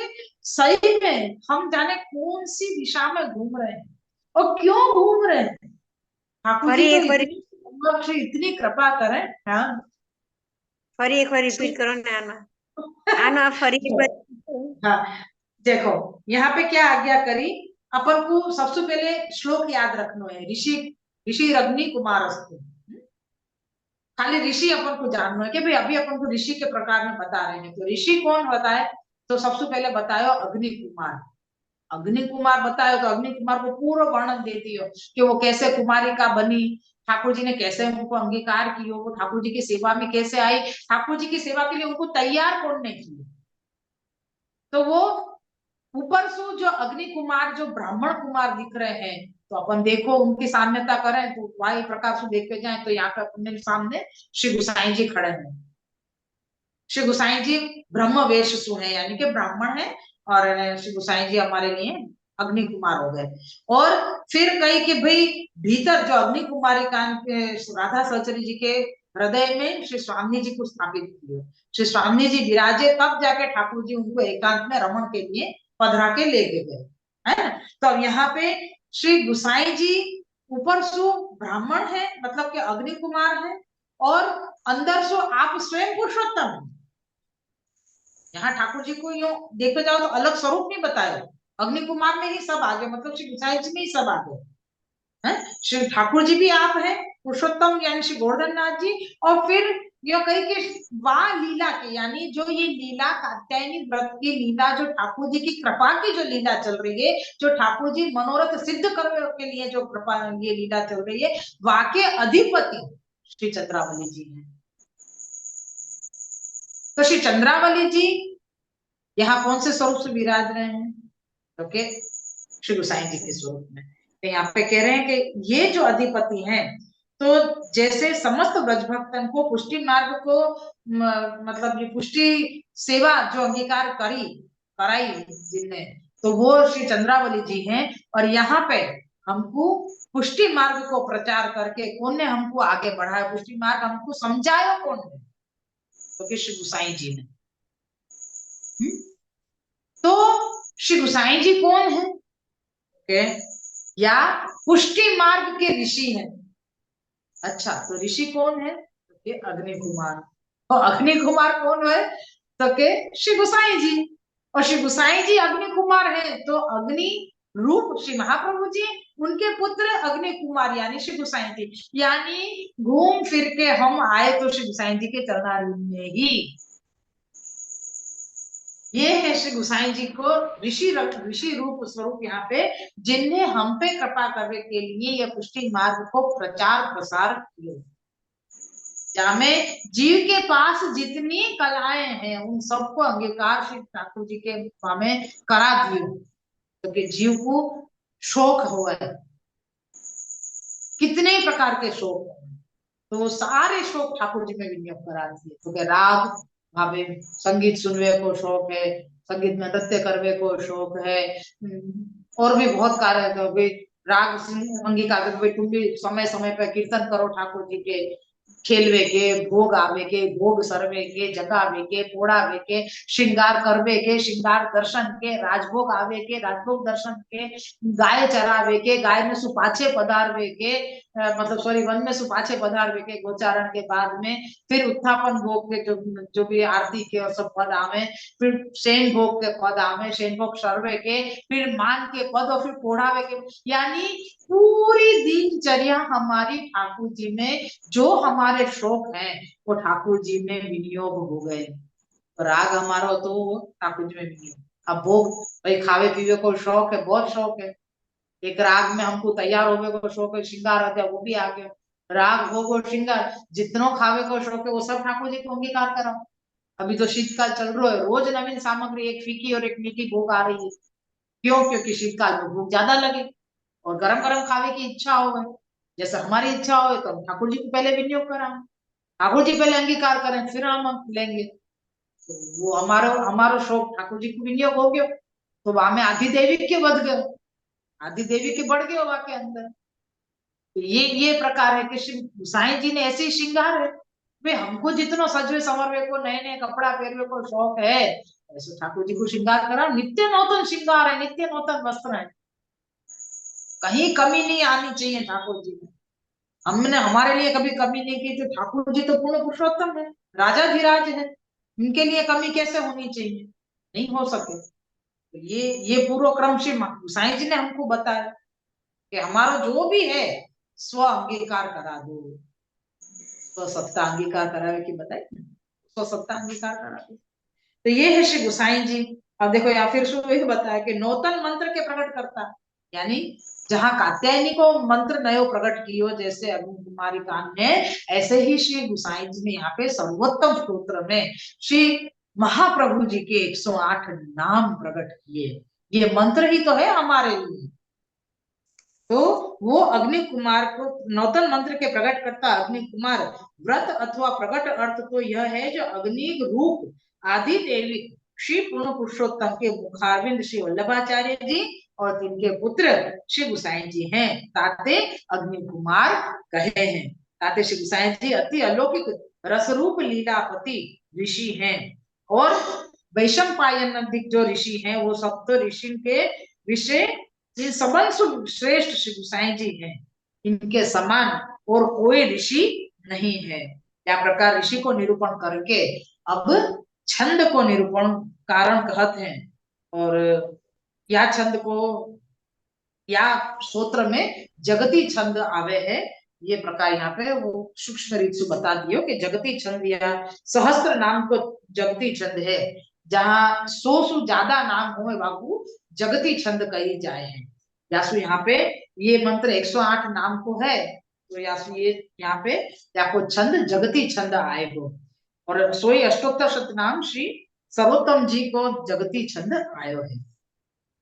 सही में हम जाने कौन सी दिशा में घूम रहे हैं और क्यों घूम रहे हैं। ठाकुर फरी जी तो एक बार इतनी कृपा करें। हाँ फरी एक बार रिपीट करो ना आना। आना फरी एक बार। हाँ देखो, यहाँ पे क्या आज्ञा करी अपन को। सबसे पहले श्लोक याद रखना है, ऋषि ऋषि अग्नि कुमार अस्तु। खाली ऋषि अपन को जानना है कि भाई अभी अपन को ऋषि के प्रकार में बता रहे हैं, तो ऋषि कौन बताए? तो सबसे पहले बतायो अग्नि कुमार। अग्नि कुमार बतायो तो अग्नि कुमार को पूरा वर्णन देती हो कि वो कैसे कुमारी का बनी, ठाकुर जी ने कैसे उनको अंगीकार किया, वो ठाकुर जी की सेवा में कैसे आई, ठाकुर जी की सेवा के लिए उनको तैयार कौन ने किया। तो वो ऊपर से जो अग्नि कुमार जो ब्राह्मण कुमार दिख रहे हैं, तो अपन देखो उनकी साम्यता करें तो वायु प्रकार से देखते जाए तो यहाँ पे अपने सामने श्री गुसाई जी खड़े हैं। श्री गुसाई जी ब्रह्म वेश सु है, यानी कि ब्राह्मण है, और श्री गुसाई जी हमारे लिए अग्नि कुमार हो गए। और फिर कही कि भाई भीतर जो अग्नि कुमारी कांत राधा सहचरी जी के हृदय में श्री स्वामी जी को स्थापित किए। श्री स्वामी जी विराजे तब जाके ठाकुर जी उनको एकांत में रमण के लिए पधरा के लेके गए, है ना। तो अब यहाँ पे श्री गुसाई जी ऊपर सु ब्राह्मण है, मतलब कि अग्नि कुमार है, और अंदर सो आप स्वयं पुरुषोत्तम है। यहाँ ठाकुर जी को यूं देखते जाओ तो अलग स्वरूप नहीं बताया, अग्नि कुमार में ही सब आ गए, मतलब श्री गुसाई जी में ही सब आ गए हैं। श्री ठाकुर जी भी आप हैं, पुरुषोत्तम यानी श्री गोवर्धन नाथ जी। और फिर ये कही कि वाह लीला के, यानी जो ये लीला कात्यायनी व्रत की लीला, जो ठाकुर जी की कृपा की जो लीला चल रही है, जो ठाकुर जी मनोरथ सिद्ध करने के लिए जो कृपा ये लीला चल रही है, वाके अधिपति श्री चंद्रावली जी हैं। तो श्री चंद्रावली जी यहाँ कौन से स्वरूप से विराज रहे हैं? ओके, श्री गुसाई जी के स्वरूप में। तो यहाँ पे कह रहे हैं कि ये जो अधिपति हैं, तो जैसे समस्त ब्रज भक्तन को पुष्टि मार्ग को मतलब ये पुष्टि सेवा जो अंगीकार करी कराई जिनने, तो वो श्री चंद्रावली जी हैं। और यहाँ पे हमको पुष्टि मार्ग को प्रचार करके कौन ने हमको आगे बढ़ाया, पुष्टि मार्ग हमको समझाया कौन है? तो श्री गुसाई जी ने। तो श्री गुसाई जी कौन है? ओके, या पुष्टि मार्ग के ऋषि हैं। अच्छा, तो ऋषि कौन है? तो अग्नि कुमार। और अग्नि कुमार कौन है? तो के श्री गुसाई जी। और श्री गुसाई जी अग्नि कुमार है, तो अग्नि रूप श्री महाप्रभु जी, उनके पुत्र अग्नि कुमार यानी श्री गुसाई जी। यानी घूम फिर के हम आए तो श्री गुसाई जी के चरणारविंद में ही। ये है श्री गुसाई जी को ऋषि रूप स्वरूप यहाँ पे, जिनने हम पे कृपा करने के लिए यह पुष्टि मार्ग को प्रचार प्रसार किया। में जीव के पास जितनी कलाएं हैं उन सबको अंगीकार श्री ठाकुर जी के हमें करा दिए, क्योंकि तो जीव को शोक हुआ है, कितने प्रकार के शोक है, तो सारे शोक ठाकुर जी में विनियोग करा दिए। तो क्या राग भावे संगीत सुनने को शौक है, संगीत में नृत्य करने को शौक है। और भी बहुत कार्य है, तो भाई राग अंगीकार भाई तुम भी समय समय पे कीर्तन करो ठाकुर जी के, खेलवे के, भोग आवे के, भोग सरवे के, जगावे के, पोड़ावे के, श्रृंगार करवे के, श्रृंगार दर्शन के, राजभोग आवे के, राजभोग दर्शन के, गाय चरावे के, गाय में सुपाछे पधारवे के, मतलब सॉरी वन में सुपाछे पधारवे के गोचारण के बाद में, फिर उत्थापन भोग के जो भी आरती के और सब पद आवे, फिर शयन भोग के पद आवे, शयन भोग सर्वे के, फिर मान के पद और फिर पोढ़ावे के, यानी पूरी दिनचर्या हमारी ठाकुर जी में, जो हमारे शौक हैं वो ठाकुर जी में विनियोग हो गए। राग हमारा तो ठाकुर जी में विनियोग। अब भोग भाई खावे पीवे को शौक है, बहुत शौक है, एक राग में हमको तैयार होने को शौक है, श्रृंगार आता है वो भी आ गया, राग भोग और श्रृंगार जितनों खावे को शौक है वो सब ठाकुर जी को अंगीकार करो। अभी तो शीतकाल चल रहा है, रोज नवीन सामग्री, एक फीकी और एक मीठी भोग आ रही है। क्यों? क्योंकि शीतकाल में भूख ज्यादा लगे और गरम गरम खावे की इच्छा हो गई। जैसे हमारी इच्छा हो तो हम ठाकुर जी को पहले विनियोग कराएं, ठाकुर जी पहले अंगीकार करें, फिर हम लेंगे। तो वो हमारा हमारा शौक ठाकुर जी को विनियोग हो गया, तो वहां में आदि देवी के बध गए, आदि देवी के बढ़ गए वहां के अंदर। तो ये प्रकार है कि श्री साईं जी ने ऐसे ही श्रृंगार है, वे हमको जितना सजवे संवरवे को, नए नए कपड़ा पहनने को शौक है, ऐसे ठाकुर जी को श्रृंगार करा, नित्य नौतन श्रृंगार है, नित्य नौतन वस्त्र है, कहीं कमी नहीं आनी चाहिए ठाकुर जी में। हमने हमारे लिए कभी कमी नहीं की, तो ठाकुर जी तो पूर्ण पुरुषोत्तम है, राजाधिराज है, उनके लिए कमी कैसे होनी चाहिए? नहीं हो सके। तो ये पूर्व क्रम श्री साईं जी ने हमको बताया कि हमारा जो भी है स्व अंगीकार करा दो, स्व सत्ता अंगीकार करावे की बताई, स्व सत्ता अंगीकार करा दो। तो ये है श्री गोसाई जी। अब देखो या फिर शुरू ही बताया कि नौतन मंत्र के प्रकट करता, यानी जहाँ कात्यायनी को मंत्र नयो प्रकट कियो जैसे अग्नि कुमारी कान ने, ऐसे ही श्री गोसाई जी ने यहाँ पे सर्वोत्तम स्तोत्र में श्री महाप्रभु जी के 108 नाम प्रकट किए। ये मंत्र ही तो है हमारे लिए। तो वो अग्नि कुमार को नौतन मंत्र के प्रकट करता अग्नि कुमार व्रत अथवा प्रकट अर्थ तो यह है जो अग्नि रूप आदि देवी श्री पूर्ण पुरुषोत्तम के मुखारविंद श्री वल्लभाचार्य जी और तिनके पुत्र श्री गुसाई जी हैं, ताते अग्नि कुमार कहे हैं। ताते श्री गुसाई जी अति अलौकिक रसरूप लीलापति ऋषि हैं, और वैशंपायन जो ऋषि हैं वो सप्त ऋषि के विषय ये सबंध श्रेष्ठ श्री गुसाई जी हैं, इनके समान और कोई ऋषि नहीं है। या प्रकार ऋषि को निरूपण करके अब छंद को निरूपण कारण कहते हैं, और या छंद को या सूत्र में जगती छंद आवे है, ये प्रकार यहाँ पे वो सूक्ष्म रीत से बता दियो कि जगती छंद या सहस्त्र नाम को जगती छंद है, जहाँ 100 से ज्यादा नाम हुए बाबू जगती छंद कही जाए हैं। यासु यहाँ पे ये मंत्र 108 नाम को है, तो यासु ये यहाँ पे याको छंद जगती छंद आएगो, और सोई अष्टोत्तर शतनाम श्री सर्वोत्तम जी को जगती छंद आयो है।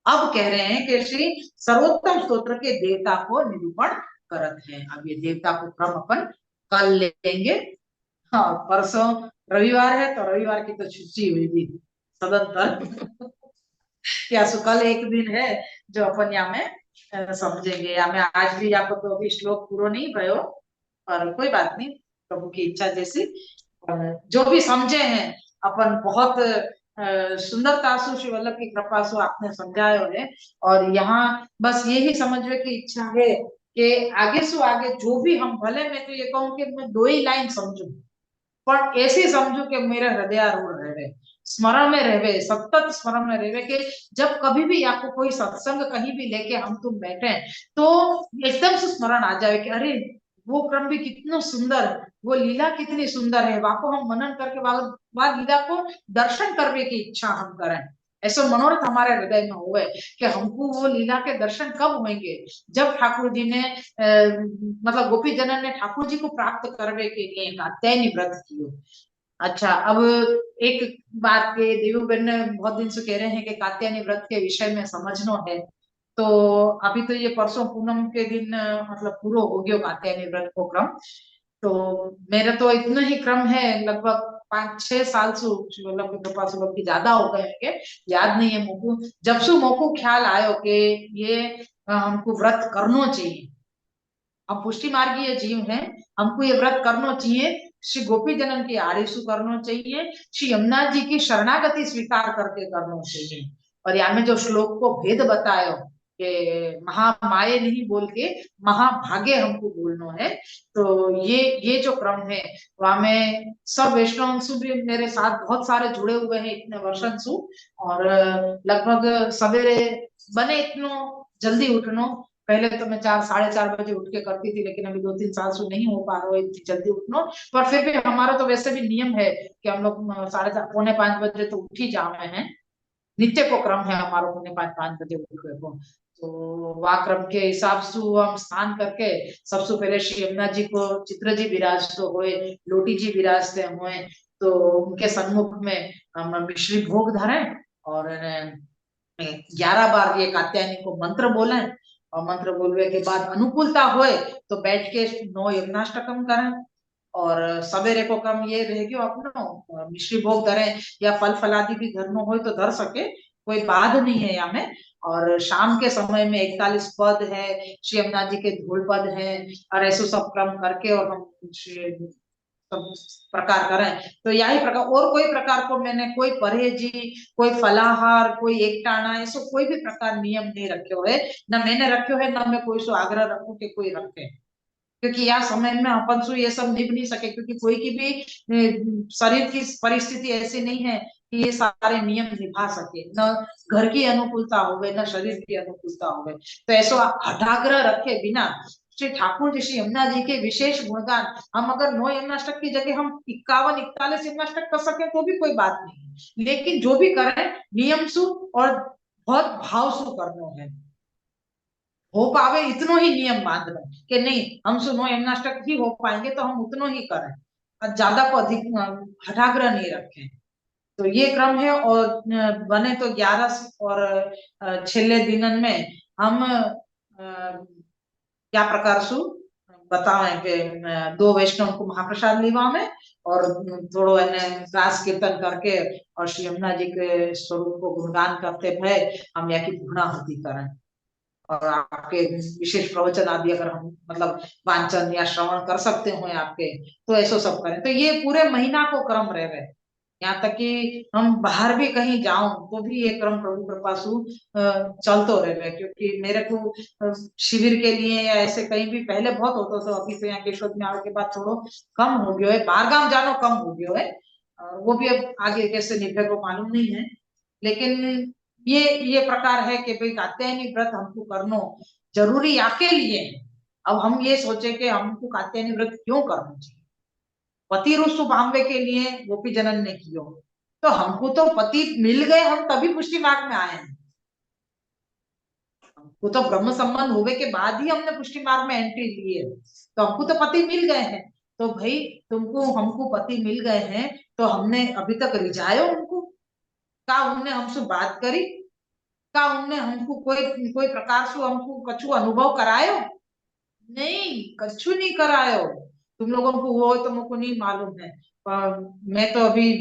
अब कह रहे हैं कि श्री सर्वोत्तम स्तोत्र के देवता को निरूपण करत हैं। अब ये देवता को क्रम अपन कल लेंगे। हाँ, परसों रविवार है तो रविवार की तो छुट्टी हुई थी सदंतर या कल एक दिन है जो अपन यहाँ में समझेंगे, या मैं आज भी यहाँ पर तो अभी श्लोक पूरा नहीं भयो, पर कोई बात नहीं, प्रभु की इच्छा जैसी जो भी समझे हैं अपन बहुत सुंदरता से श्री वल्लभ की कृपा से आपने समझाया है। और यहाँ बस यही समझने की इच्छा है कि आगे से आगे जो भी हम, भले मैं तो ये कहूँ कि मैं 2 ही लाइन समझू, पर ऐसे समझो कि मेरा हृदयारूढ़ रहे, स्मरण में रहे, सतत स्मरण में रहे कि जब कभी भी आपको कोई सत्संग कहीं भी लेके हम तुम बैठे तो एकदम से स्मरण आ जाए कि अरे वो क्रम भी कितना सुंदर, वो लीला कितनी सुंदर है, वहां को हम मनन करके वहां लीला को दर्शन करने की इच्छा हम करें। ऐसा मनोरथ हमारे हृदय में हुए कि हमको वो लीला के दर्शन कब होंगे, जब ठाकुर जी ने मतलब गोपी जनन ने ठाकुर जी को प्राप्त करने के लिए कात्यायनी व्रत कियो। अच्छा, अब एक बात के देवबन ने बहुत दिन से कह रहे हैं कि कात्यायनी व्रत के विषय में समझना है, तो अभी तो ये परसों पूनम के दिन मतलब पूरा हो गया कात्यायनी व्रत को क्रम। तो मेरा तो इतना ही क्रम है, लगभग 5-6 साल से मतलब के कृपा से की ज्यादा हो गए हैं के याद नहीं है मोकू। जब से मोकू ख्याल आयो के ये हमको व्रत करना चाहिए, हम पुष्टि मार्गीय जीव हैं, हमको ये व्रत करना चाहिए। श्री गोपी जनन की आड़ीसु करना चाहिए, श्री यमुना जी की शरणागति स्वीकार करके करना चाहिए। और यहाँ में जो श्लोक को भेद बतायो कि महामाये नहीं बोल के महाभागे हमको बोलना है, तो ये जो क्रम है वहां में सब वैष्णव भी मेरे साथ बहुत सारे जुड़े हुए हैं इतने वर्षन सु। और लगभग सवेरे बने इतनो जल्दी उठनो, पहले तो मैं 4-4:30 बजे उठ के करती थी, लेकिन अभी 2-3 साल से नहीं हो पा रहा है इतनी जल्दी उठना। पर फिर भी हमारा तो वैसे भी नियम है कि हम लोग 4:30 4:45 बजे तो उठ ही जावे हैं, नित्य को क्रम है हमारा 4:45 5 बजे उठ को। तो वह क्रम के हिसाब से हम स्नान करके सबसे पहले श्री यमुना जी को, चित्र जी विराज तो हुए, लोटी जी विराजते हुए, तो उनके सन्मुख में हम मिश्री भोग धरें और 11 बार ये कात्यायनी को मंत्र बोले, और मंत्र बोलने के बाद अनुकूलता होए तो बैठ के 9 यमुनाष्टकम करें। और सवेरे को कम ये रह गयो अपनो मिश्री भोग धरे, या फल फलादि भी घर में हो तो धर सके, कोई बाध नहीं है यहाँ में। और शाम के समय में 41 पद है, श्री यमुना जी के धूल पद है, और ऐसे सब क्रम करके और हम सब प्रकार करें। तो यही प्रकार, और कोई प्रकार को मैंने कोई परहेजी, कोई फलाहार, कोई एकटाणा, ऐसे कोई भी प्रकार नियम नहीं रखे हुए, न मैंने रखे हुए, न मैं कोई सो आग्रह रखूं कि कोई रखे। क्योंकि यार समय में अपन सो ये सब निभ नहीं सके, क्योंकि कोई की भी शरीर की परिस्थिति ऐसी नहीं है कि ये सारे नियम निभा सके, न घर की अनुकूलता हो गई, न शरीर की अनुकूलता हो गई। तो ऐसा हठाग्रह रखे बिना श्री ठाकुर जी, श्री यमुना जी के विशेष गुणगान, हम अगर 9 यमुनाष्टक की जगह हम 51-41 यमुनाष्टक कर सके तो भी कोई बात नहीं, लेकिन जो भी करें नियम सु और बहुत भाव सु करना है, हो पावे इतनो ही नियम बांध लो कि नहीं हम सुनो यमुनाष्टक ही हो पाएंगे तो हम उतनो ही करें, और ज्यादा को अधिक हठाग्रह नहीं रखें। तो ये क्रम है। और बने तो 11 और छेल्ले दिनन में हम क्या प्रकार सु बतावे कि 2 वैष्णव को महाप्रसाद लीवा में, और थोड़ो रास कीर्तन करके और श्री यमुना जी के स्वरूप को गुणगान करते हुए हम या की पूर्णाहुति करें। और आपके विशेष प्रवचन आदि अगर हम मतलब वांचन या श्रवण कर सकते हो आपके, तो ऐसा सब करें। तो ये पूरे महीना को क्रम रहे, यहाँ तक कि हम बाहर भी कहीं जाऊं तो भी ये क्रम प्रभु कृपा सु चलतो रहे। क्योंकि मेरे को शिविर के लिए या ऐसे कहीं भी पहले बहुत होता था, अभी तो यहाँ केशव में आने के बाद थोड़ा कम हो गया है, बाहर गांव जानो कम हो गया है, वो भी अब आगे कैसे निभे को मालूम नहीं है। लेकिन ये प्रकार है कि भाई कात्यायनी व्रत हमको करनो जरूरी आके लिए है। अब हम ये सोचे कि हमको कात्यायनी व्रत क्यों करना चाहिए, पति रुसु पामवे के लिए गोपी जनन ने कियो, तो हमको तो पति मिल गए, हम तभी पुष्टि मार्ग में आए हैं। हमको तो ब्रह्म संबंध होवे के बाद ही हमने पुष्टि मार्ग में एंट्री ली है, तो हमको तो पति मिल गए हैं। तो भाई तुमको हमको पति मिल गए हैं, तो हमने अभी तक रिझायो उनको, का उनने हमसे बात करी, का उनने हमको कोई कोई प्रकार से हमको कछु अनुभव करायो, नहीं कछु नहीं करायो। तुम लोगों को वो तो मुझको नहीं मालूम है, पर मैं तो अभी,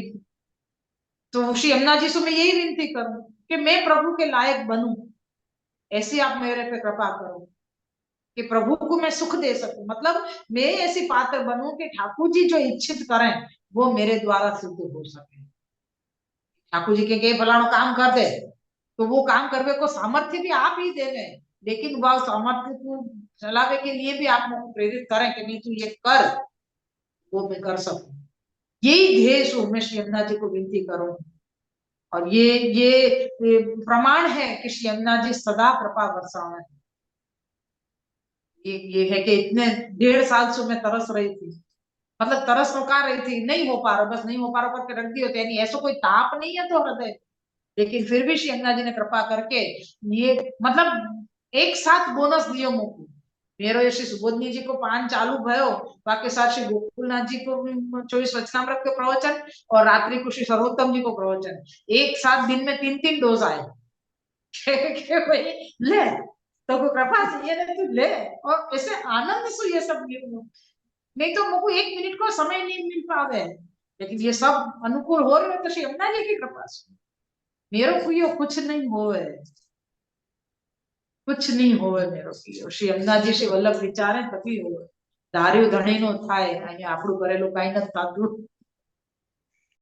तो श्री यमुना जी से मैं यही विनती करूं कि मैं प्रभु के लायक बनूं, ऐसी आप मेरे पे कृपा करो कि प्रभु को मैं सुख दे सकूं, मतलब मैं ऐसी पात्र बनूं कि ठाकुर जी जो इच्छित करें वो मेरे द्वारा सिद्ध हो सके। ठाकुर जी के फलाना काम कर दे तो वो काम करने को सामर्थ्य भी आप ही देवे, लेकिन वह सामर्थ्य को चलावे के लिए भी आप मुझे प्रेरित करें कि नहीं तू ये कर, वो मैं कर सकूं। यही ध्येय से मैं श्री यमुना जी को विनती करूं। और ये प्रमाण है कि श्री यमुना जी सदा कृपा बरसावे। ये है कि इतने 1.5 साल से मैं तरस रही थी, मतलब तरस रोका रही थी, नहीं हो पा रहा, बस नहीं हो पा रहा करके रख दी होती, यानी ऐसा कोई ताप नहीं है तो हृदय, लेकिन फिर भी श्री यमुना जी ने कृपा करके ये मतलब एक साथ बोनस दियो मुझको। मेरो श्री सुबोधनी जी को पान चालू भयो, बाकी साथ श्री गोकुलनाथ जी को 24 वचनामृत के प्रवचन, और रात्रि को श्री सर्वोत्तम जी को प्रवचन, एक साथ दिन में 3-3 डोज आए। भाई ले, तो को कृपा चाहिए ना तू ले, और ऐसे आनंद से ये सब नहीं तो मुझको 1 मिनट को समय नहीं मिल पावे, लेकिन ये सब अनुकूल हो रहे तो श्री यमुना जी की कृपा से मेरो को कुछ नहीं होवे, कुछ नहीं होवे मेरो को श्री यमुना जी श्री वल्लभ विचारे तभी होवे। धार्યું ધણીનું થાય, અહીંયા આપણું કરેલું કાંઈ નથી થતું।